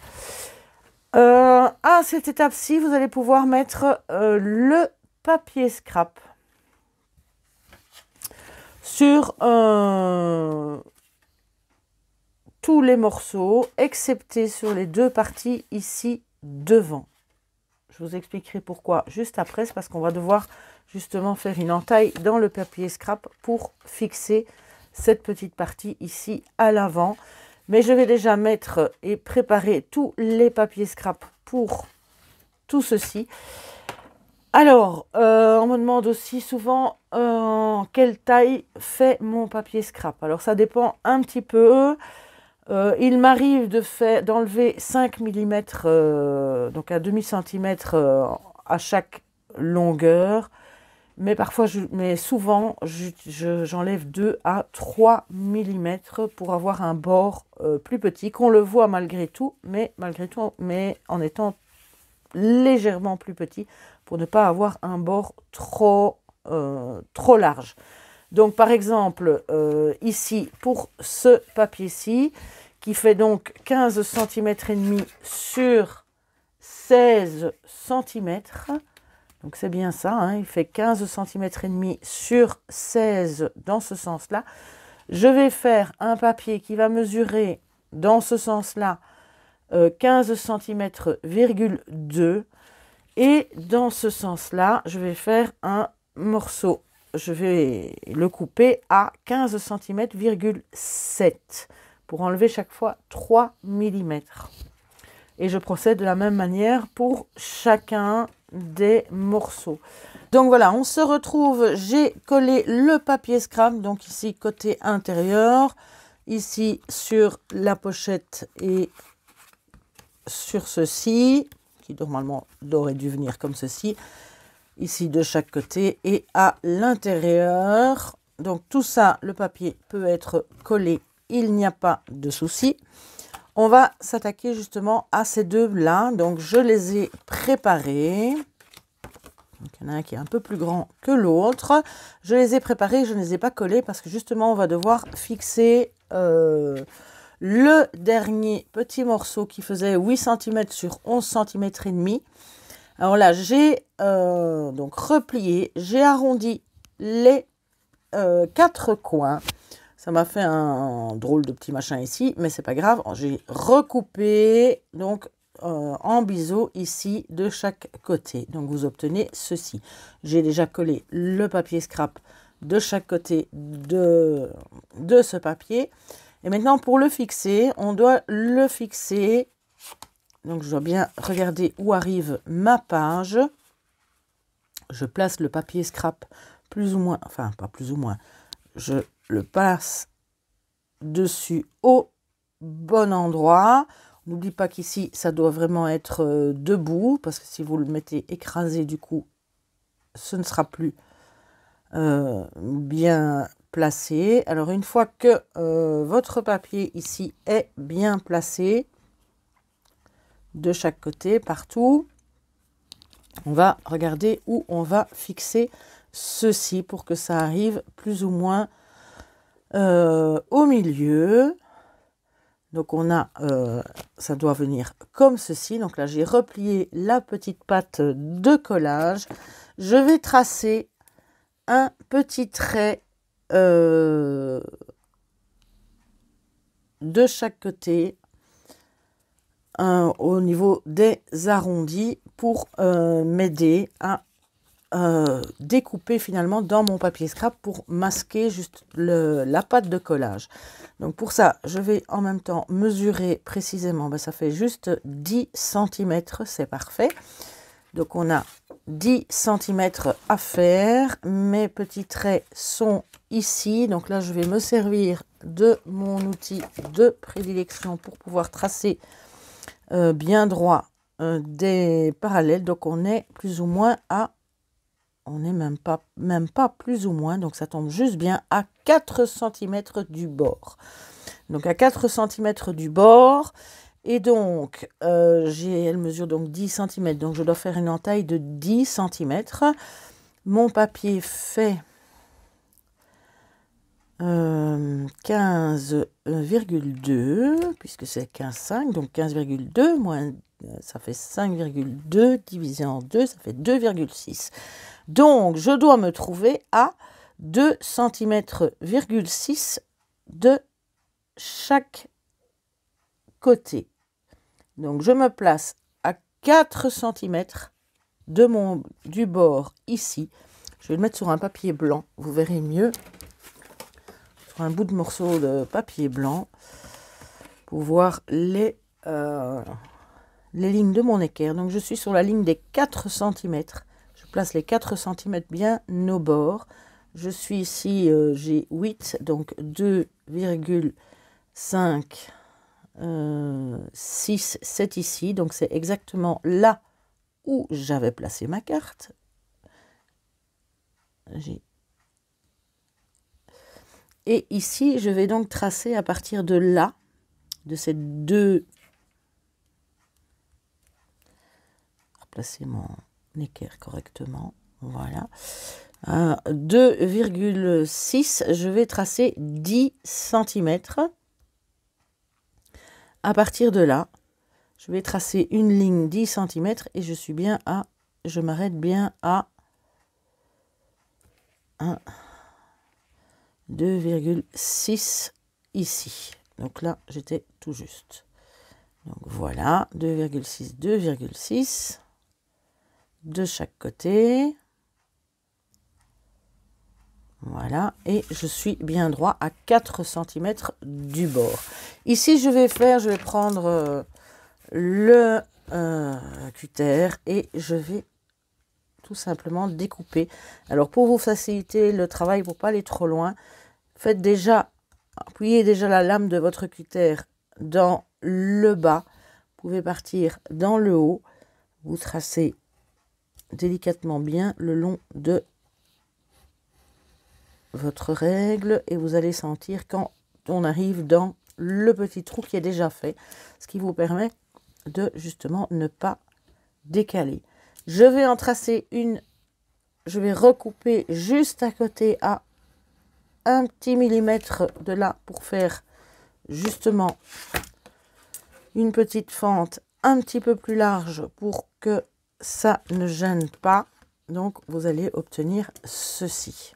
À cette étape-ci, vous allez pouvoir mettre le papier scrap sur tous les morceaux, excepté sur les 2 parties ici devant. Je vous expliquerai pourquoi juste après, c'est parce qu'on va devoir justement faire une entaille dans le papier scrap pour fixer cette petite partie ici à l'avant. Mais je vais déjà mettre et préparer tous les papiers scrap pour tout ceci. Alors, on me demande aussi souvent quelle taille fait mon papier scrap. Alors, ça dépend un petit peu. Il m'arrive d'enlever 5 mm, donc à demi centimètre à chaque longueur. Mais parfois, souvent, j'enlève 2 à 3 mm pour avoir un bord plus petit, qu'on le voit malgré tout, mais en étant légèrement plus petit, pour ne pas avoir un bord trop large. Donc, par exemple, ici, pour ce papier-ci, qui fait donc 15 cm et demi sur 16 cm. Donc, c'est bien ça, hein, il fait 15 cm et demi sur 16 dans ce sens-là. Je vais faire un papier qui va mesurer dans ce sens-là 15 cm,2 et dans ce sens-là, je vais faire un morceau. Je vais le couper à 15 cm,7 pour enlever chaque fois 3 mm. Et je procède de la même manière pour chacun des morceaux. Donc voilà, on se retrouve, j'ai collé le papier scrap, donc ici côté intérieur, ici sur la pochette et sur ceci, qui normalement aurait dû venir comme ceci, ici de chaque côté et à l'intérieur. Donc tout ça, le papier peut être collé, il n'y a pas de souci. On va s'attaquer justement à ces deux-là. Donc je les ai préparés. Donc, il y en a un qui est un peu plus grand que l'autre. Je les ai préparés, je ne les ai pas collés parce que justement on va devoir fixer le dernier petit morceau qui faisait 8 cm sur 11 cm et demi. Alors là, j'ai donc replié, j'ai arrondi les 4 coins. Ça m'a fait un drôle de petit machin ici, mais c'est pas grave. J'ai recoupé donc en biseau ici de chaque côté. Donc vous obtenez ceci. J'ai déjà collé le papier scrap de chaque côté de ce papier. Et maintenant pour le fixer, on doit le fixer. Donc je dois bien regarder où arrive ma page. Je place le papier scrap plus ou moins, enfin pas plus ou moins, je le passe dessus au bon endroit. On n'oublie pas qu'ici, ça doit vraiment être debout, parce que si vous le mettez écrasé, du coup, ce ne sera plus bien placé. Alors, une fois que votre papier ici est bien placé, de chaque côté, partout, on va regarder où on va fixer ceci pour que ça arrive plus ou moins au milieu. Donc on a, ça doit venir comme ceci. Donc là j'ai replié la petite patte de collage. Je vais tracer un petit trait de chaque côté au niveau des arrondis pour m'aider à découper finalement dans mon papier scrap pour masquer juste la pâte de collage. Donc pour ça, je vais en même temps mesurer précisément, ça fait juste 10 cm, c'est parfait. Donc on a 10 cm à faire, mes petits traits sont ici, donc là je vais me servir de mon outil de prédilection pour pouvoir tracer bien droit des parallèles. Donc on est plus ou moins à, on n'est même pas plus ou moins, donc ça tombe juste bien à 4 cm du bord. Donc à 4 cm du bord, et donc elle mesure donc 10 cm, donc je dois faire une entaille de 10 cm. Mon papier fait 15,2 puisque c'est 15,5, donc 15,2 moins ça fait 5,2 divisé en 2, ça fait 2,6. Donc je dois me trouver à 2 cm,6 de chaque côté. Donc je me place à 4 cm du bord ici. Je vais le mettre sur un papier blanc, vous verrez mieux. Sur un bout de morceau de papier blanc pour voir les lignes de mon équerre. Donc je suis sur la ligne des 4 cm. Je place les 4 cm bien au bord. Je suis ici, j'ai 8, donc 2,5, 6, 7 ici. Donc c'est exactement là où j'avais placé ma carte. Et ici, je vais donc tracer à partir de là, de ces deux. Replacer mon équerre correctement. Voilà. 2,6, je vais tracer 10 cm. À partir de là, je vais tracer une ligne 10 cm et je suis bien à, je m'arrête bien à 2,6 ici. Donc là, j'étais tout juste. Donc voilà, 2,6, 2,6 de chaque côté. Voilà, et je suis bien droit à 4 cm du bord. Ici, je vais prendre le cutter et je vais tout simplement découper. Alors, pour vous faciliter le travail, pour pas aller trop loin, appuyez déjà la lame de votre cutter dans le bas. Vous pouvez partir dans le haut. Vous tracez délicatement bien le long de votre règle et vous allez sentir quand on arrive dans le petit trou qui est déjà fait, ce qui vous permet de justement ne pas décaler. Je vais en tracer une, je vais recouper juste à côté à un petit millimètre de là pour faire justement une petite fente un petit peu plus large pour que ça ne gêne pas. Donc vous allez obtenir ceci.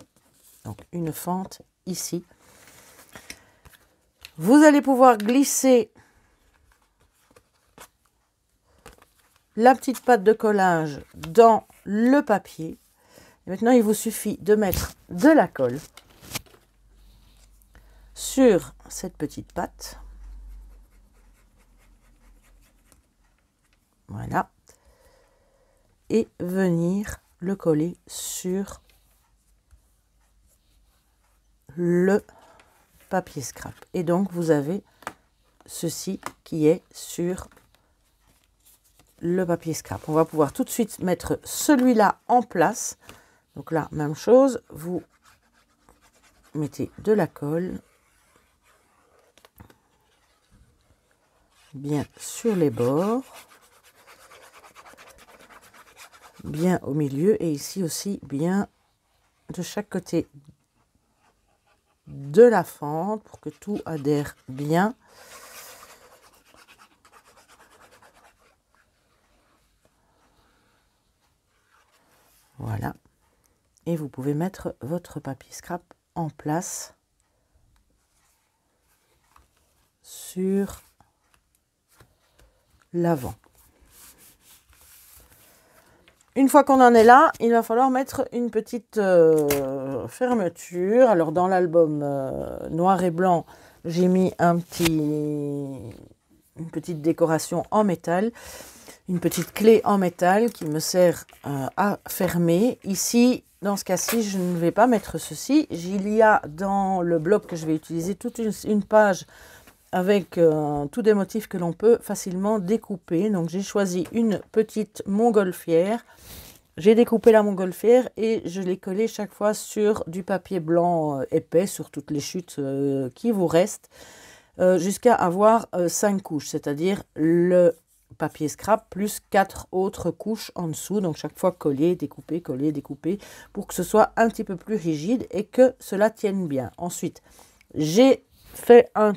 Donc une fente ici. Vous allez pouvoir glisser la petite pâte de collage dans le papier. Et maintenant, il vous suffit de mettre de la colle sur cette petite pâte. Voilà. Et venir le coller sur le papier scrap. Et donc, vous avez ceci qui est sur le papier scrap. On va pouvoir tout de suite mettre celui-là en place. Donc là, même chose, vous mettez de la colle bien sur les bords, bien au milieu et ici aussi bien de chaque côté de la fente pour que tout adhère bien. Voilà. Et vous pouvez mettre votre papier scrap en place sur l'avant. Une fois qu'on en est là, il va falloir mettre une petite fermeture. Alors dans l'album noir et blanc, j'ai mis une petite décoration en métal, une petite clé en métal qui me sert à fermer. Ici, dans ce cas-ci, je ne vais pas mettre ceci. Il y a dans le bloc que je vais utiliser toute une page avec tous des motifs que l'on peut facilement découper. Donc j'ai choisi une petite montgolfière. J'ai découpé la montgolfière et je l'ai collée chaque fois sur du papier blanc épais, sur toutes les chutes qui vous restent, jusqu'à avoir 5 couches, c'est-à-dire le papier scrap plus 4 autres couches en dessous. Donc chaque fois coller, découper, pour que ce soit un petit peu plus rigide et que cela tienne bien. Ensuite, j'ai fait un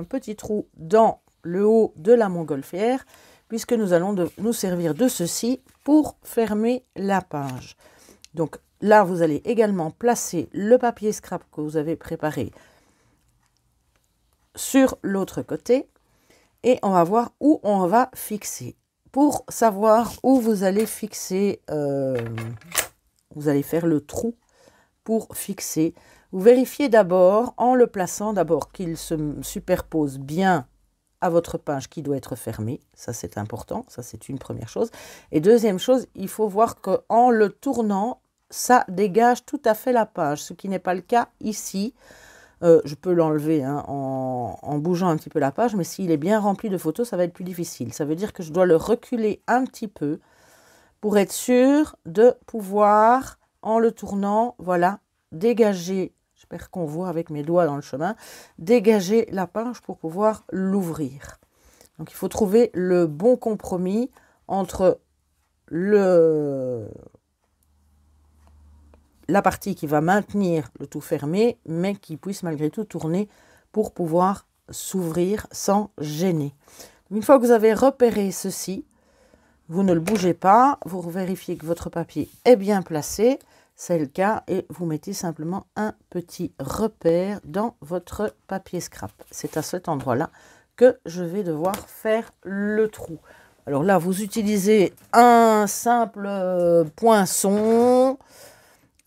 petit trou dans le haut de la montgolfière, puisque nous allons nous servir de ceci pour fermer la page. Donc là, vous allez également placer le papier scrap que vous avez préparé sur l'autre côté et on va voir où on va fixer. Pour savoir où vous allez fixer, vous allez faire le trou pour fixer. Vous vérifiez d'abord, en le plaçant d'abord, qu'il se superpose bien à votre page qui doit être fermée. Ça, c'est important. Ça, c'est une première chose. Et deuxième chose, il faut voir qu'en le tournant, ça dégage tout à fait la page, ce qui n'est pas le cas ici. Je peux l'enlever hein, en bougeant un petit peu la page, mais s'il est bien rempli de photos, ça va être plus difficile. Ça veut dire que je dois le reculer un petit peu pour être sûr de pouvoir, en le tournant, voilà, dégager, j'espère qu'on voit avec mes doigts dans le chemin, dégager la page pour pouvoir l'ouvrir. Donc il faut trouver le bon compromis entre la partie qui va maintenir le tout fermé, mais qui puisse malgré tout tourner pour pouvoir s'ouvrir sans gêner. Une fois que vous avez repéré ceci, vous ne le bougez pas, vous vérifiez que votre papier est bien placé, c'est le cas, et vous mettez simplement un petit repère dans votre papier scrap. C'est à cet endroit-là que je vais devoir faire le trou. Alors là, vous utilisez un simple poinçon,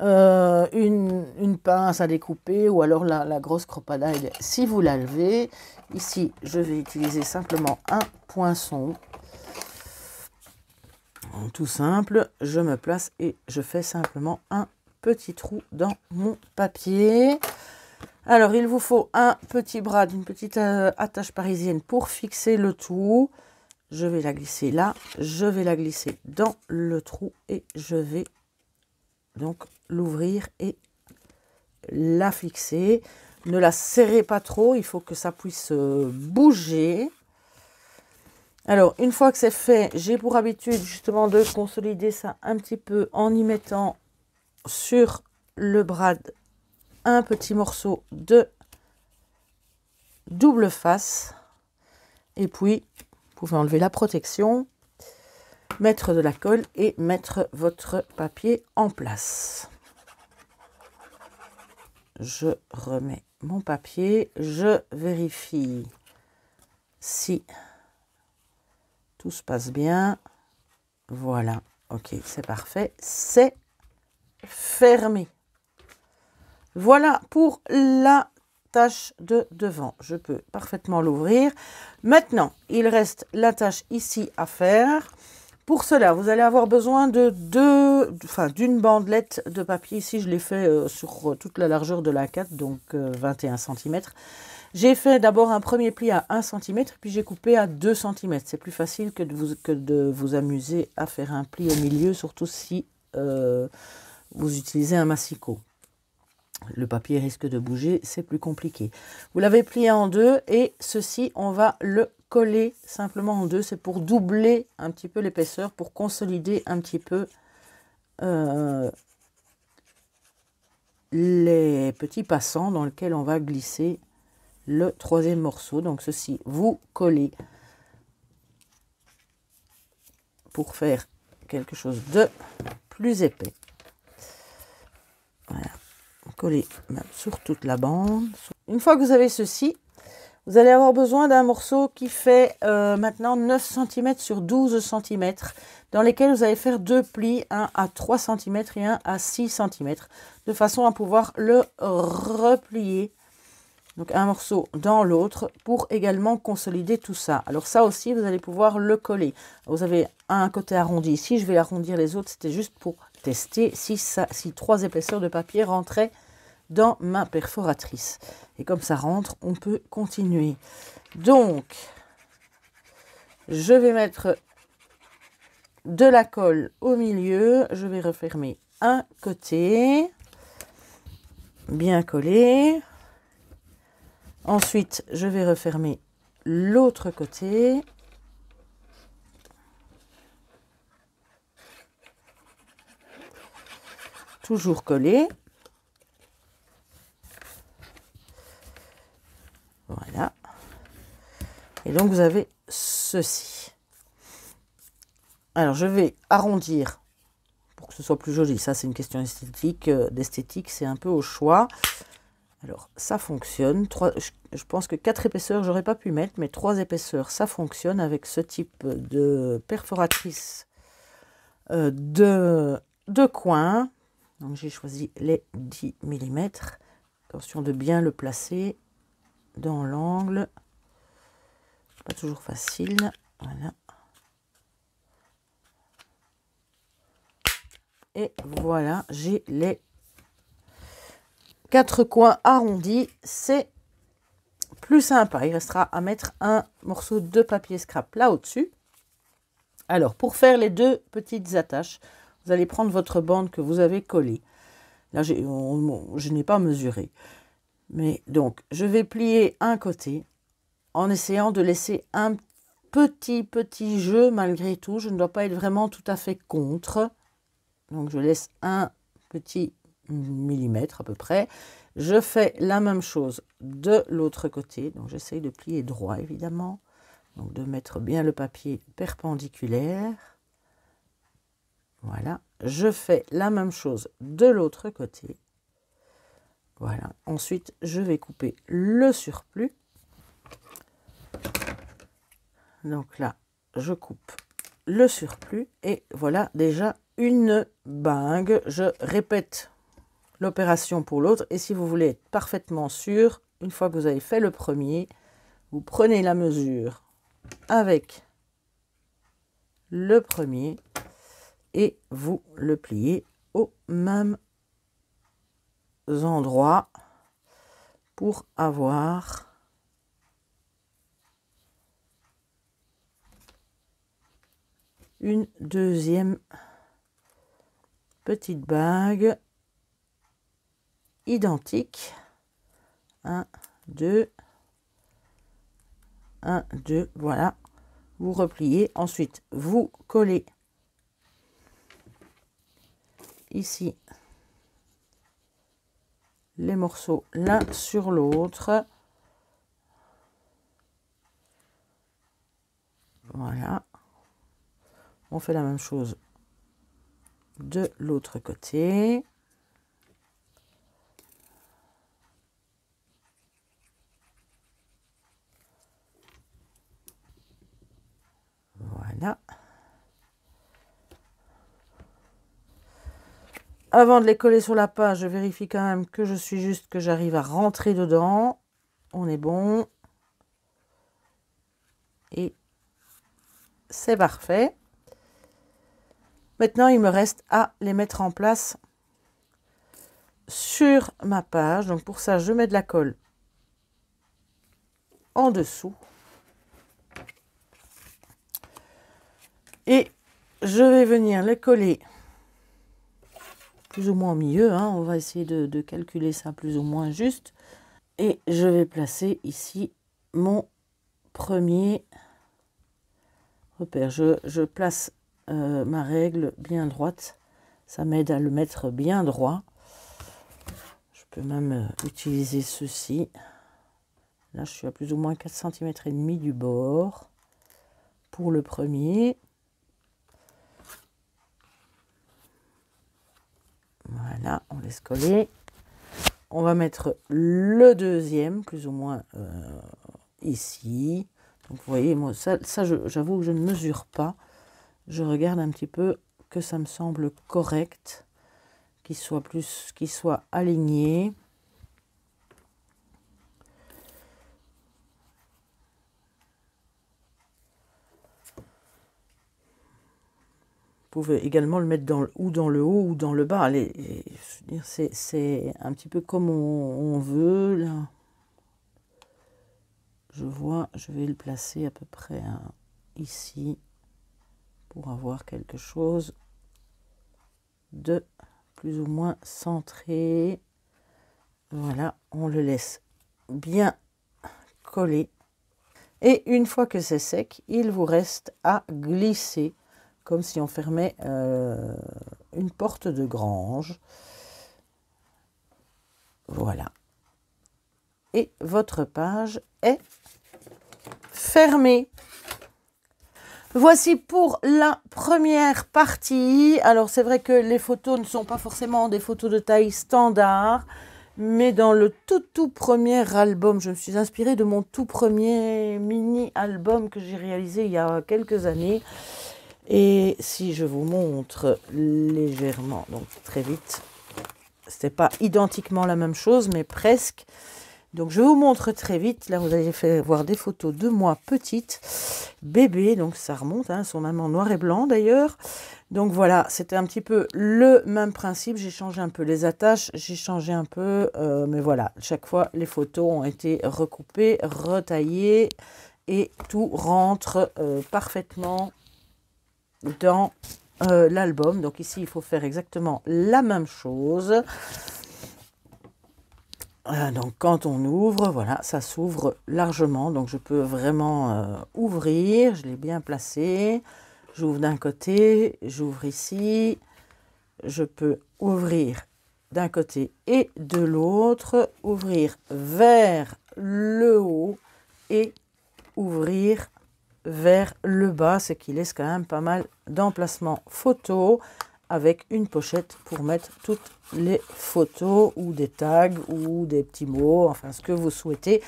une pince à découper ou alors la grosse cropadide si vous la levez. Ici, je vais utiliser simplement un poinçon. Tout simple, je me place et je fais simplement un petit trou dans mon papier. Alors, il vous faut un petit bras d'une petite attache parisienne pour fixer le tout. Je vais la glisser là, je vais la glisser dans le trou et je vais donc l'ouvrir et la fixer. Ne la serrez pas trop, il faut que ça puisse bouger. Alors, une fois que c'est fait, j'ai pour habitude justement de consolider ça un petit peu en y mettant sur le brad un petit morceau de double face. Et puis, vous pouvez enlever la protection, mettre de la colle et mettre votre papier en place. Je remets mon papier, je vérifie si tout se passe bien. Voilà, ok, c'est parfait, c'est fermé. Voilà pour la tâche de devant. Je peux parfaitement l'ouvrir. Maintenant, il reste la tâche ici à faire. Pour cela, vous allez avoir besoin d'une bandelette de papier. Ici, je l'ai fait sur toute la largeur de la 4, donc 21 cm. J'ai fait d'abord un premier pli à 1 cm, puis j'ai coupé à 2 cm. C'est plus facile que de vous amuser à faire un pli au milieu, surtout si vous utilisez un massicot. Le papier risque de bouger, c'est plus compliqué. Vous l'avez plié en deux et ceci, on va le coller simplement en deux. C'est pour doubler un petit peu l'épaisseur, pour consolider un petit peu les petits passants dans lesquels on va glisser le troisième morceau. Donc ceci, vous collez pour faire quelque chose de plus épais. Voilà, coller sur toute la bande. Une fois que vous avez ceci, vous allez avoir besoin d'un morceau qui fait maintenant 9 cm sur 12 cm, dans lesquels vous allez faire deux plis, un à 3 cm et un à 6 cm, de façon à pouvoir le replier. Donc un morceau dans l'autre pour également consolider tout ça. Alors ça aussi, vous allez pouvoir le coller. Vous avez un côté arrondi ici, je vais arrondir les autres, c'était juste pour tester si 3 épaisseurs de papier rentraient dans ma perforatrice. Et comme ça rentre, on peut continuer. Donc, je vais mettre de la colle au milieu. Je vais refermer un côté, bien collé. Ensuite, je vais refermer l'autre côté. Toujours collé. Voilà. Et donc, vous avez ceci. Alors, je vais arrondir pour que ce soit plus joli. Ça, c'est une question esthétique. D'esthétique, c'est un peu au choix. Alors, ça fonctionne. Je pense que 4 épaisseurs, j'aurais pas pu mettre, mais 3 épaisseurs, ça fonctionne avec ce type de perforatrice de coin. Donc, j'ai choisi les 10 mm. Attention de bien le placer dans l'angle. Pas toujours facile. Voilà. Et voilà, j'ai les 4 coins arrondis. C'est plus sympa. Il restera à mettre un morceau de papier scrap là au-dessus. Alors, pour faire les deux petites attaches, vous allez prendre votre bande que vous avez collée. Là, je n'ai pas mesuré. Mais donc, je vais plier un côté en essayant de laisser un petit jeu malgré tout. Je ne dois pas être vraiment tout à fait contre. Donc, je laisse un petit millimètre à peu près. Je fais la même chose de l'autre côté. Donc, j'essaye de plier droit, évidemment. Donc, de mettre bien le papier perpendiculaire. Voilà. Je fais la même chose de l'autre côté. Voilà. Ensuite, je vais couper le surplus. Donc là, je coupe le surplus. Et voilà déjà une bague. Je répète l'opération pour l'autre. Et si vous voulez être parfaitement sûr, une fois que vous avez fait le premier, vous prenez la mesure avec le premier et vous le pliez au même endroit pour avoir une deuxième petite bague identique. 1, 2, 1, 2, voilà. Vous repliez. Ensuite, vous collez ici les morceaux l'un sur l'autre. Voilà. On fait la même chose de l'autre côté. Voilà. Avant de les coller sur la page, je vérifie quand même que je suis juste, que j'arrive à rentrer dedans. On est bon. Et c'est parfait. Maintenant, il me reste à les mettre en place sur ma page. Donc pour ça, je mets de la colle en dessous. Et je vais venir les coller plus ou moins au milieu. Hein. On va essayer de calculer ça plus ou moins juste. Et je vais placer ici mon premier repère. Je place ma règle bien droite. Ça m'aide à le mettre bien droit. Je peux même utiliser ceci. Là, je suis à plus ou moins 4 cm et demi du bord pour le premier. Voilà, on laisse coller. On va mettre le deuxième, plus ou moins ici. Donc vous voyez, moi, ça j'avoue que je ne mesure pas. Je regarde un petit peu que ça me semble correct, qu'il soit aligné. Vous pouvez également le mettre ou dans le haut ou dans le bas. C'est un petit peu comme on veut. Là. Je vais le placer à peu près ici pour avoir quelque chose de plus ou moins centré. Voilà, on le laisse bien coller. Et une fois que c'est sec, il vous reste à glisser comme si on fermait une porte de grange. Voilà. Et votre page est fermée. Voici pour la première partie. Alors c'est vrai que les photos ne sont pas forcément des photos de taille standard, mais dans le tout premier album, je me suis inspirée de mon tout premier mini-album que j'ai réalisé il y a quelques années. Et si je vous montre légèrement, donc très vite, c'était pas identiquement la même chose, mais presque. Donc je vous montre très vite. Là, vous allez voir des photos de moi petite, bébé. Donc ça remonte, hein, sont même en noir et blanc d'ailleurs. Donc voilà, c'était un petit peu le même principe. J'ai changé un peu les attaches, j'ai changé un peu, mais voilà, chaque fois les photos ont été recoupées, retaillées et tout rentre parfaitement dans l'album. Donc ici, il faut faire exactement la même chose. Donc quand on ouvre, voilà, ça s'ouvre largement. Donc je peux vraiment ouvrir. Je l'ai bien placé. J'ouvre d'un côté, j'ouvre ici. Je peux ouvrir d'un côté et de l'autre. Ouvrir vers le haut et ouvrir vers le bas, ce qui laisse quand même pas mal d'emplacements photos avec une pochette pour mettre toutes les photos ou des tags ou des petits mots, enfin ce que vous souhaitez,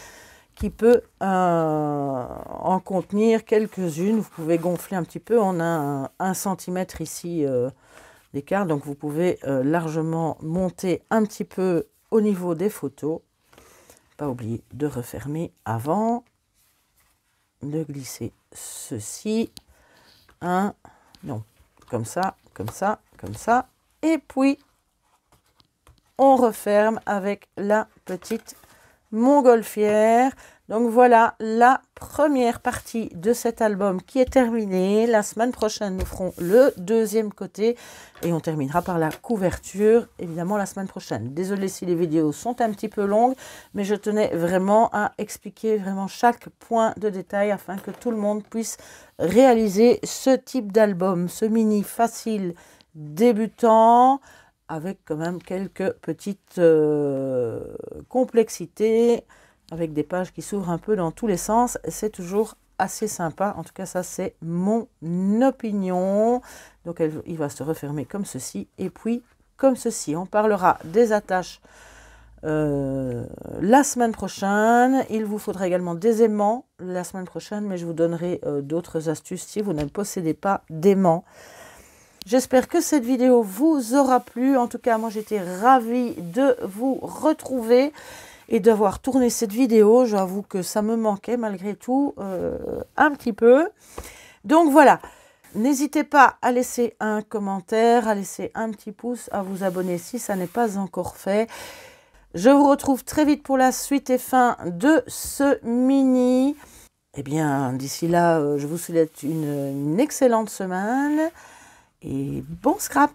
qui peut en contenir quelques-unes. Vous pouvez gonfler un petit peu, on a 1 cm ici d'écart, donc vous pouvez largement monter un petit peu au niveau des photos. Pas oublier de refermer avant de glisser ceci, non, comme ça, comme ça, comme ça, et puis on referme avec la petite montgolfière. Donc voilà la première partie de cet album qui est terminée. La semaine prochaine, nous ferons le deuxième côté et on terminera par la couverture, évidemment, la semaine prochaine. Désolée si les vidéos sont un petit peu longues, mais je tenais vraiment à expliquer vraiment chaque point de détail afin que tout le monde puisse réaliser ce type d'album, ce mini facile débutant, avec quand même quelques petites complexités, avec des pages qui s'ouvrent un peu dans tous les sens. C'est toujours assez sympa. En tout cas, ça, c'est mon opinion. Donc, il va se refermer comme ceci. Et puis, comme ceci. On parlera des attaches la semaine prochaine. Il vous faudra également des aimants la semaine prochaine. Mais je vous donnerai d'autres astuces si vous ne possédez pas d'aimants. J'espère que cette vidéo vous aura plu. En tout cas, moi, j'étais ravie de vous retrouver et d'avoir tourné cette vidéo. J'avoue que ça me manquait malgré tout un petit peu. Donc voilà, n'hésitez pas à laisser un commentaire, à laisser un petit pouce, à vous abonner si ça n'est pas encore fait. Je vous retrouve très vite pour la suite et fin de ce mini. Eh bien, d'ici là, je vous souhaite une excellente semaine et bon scrap!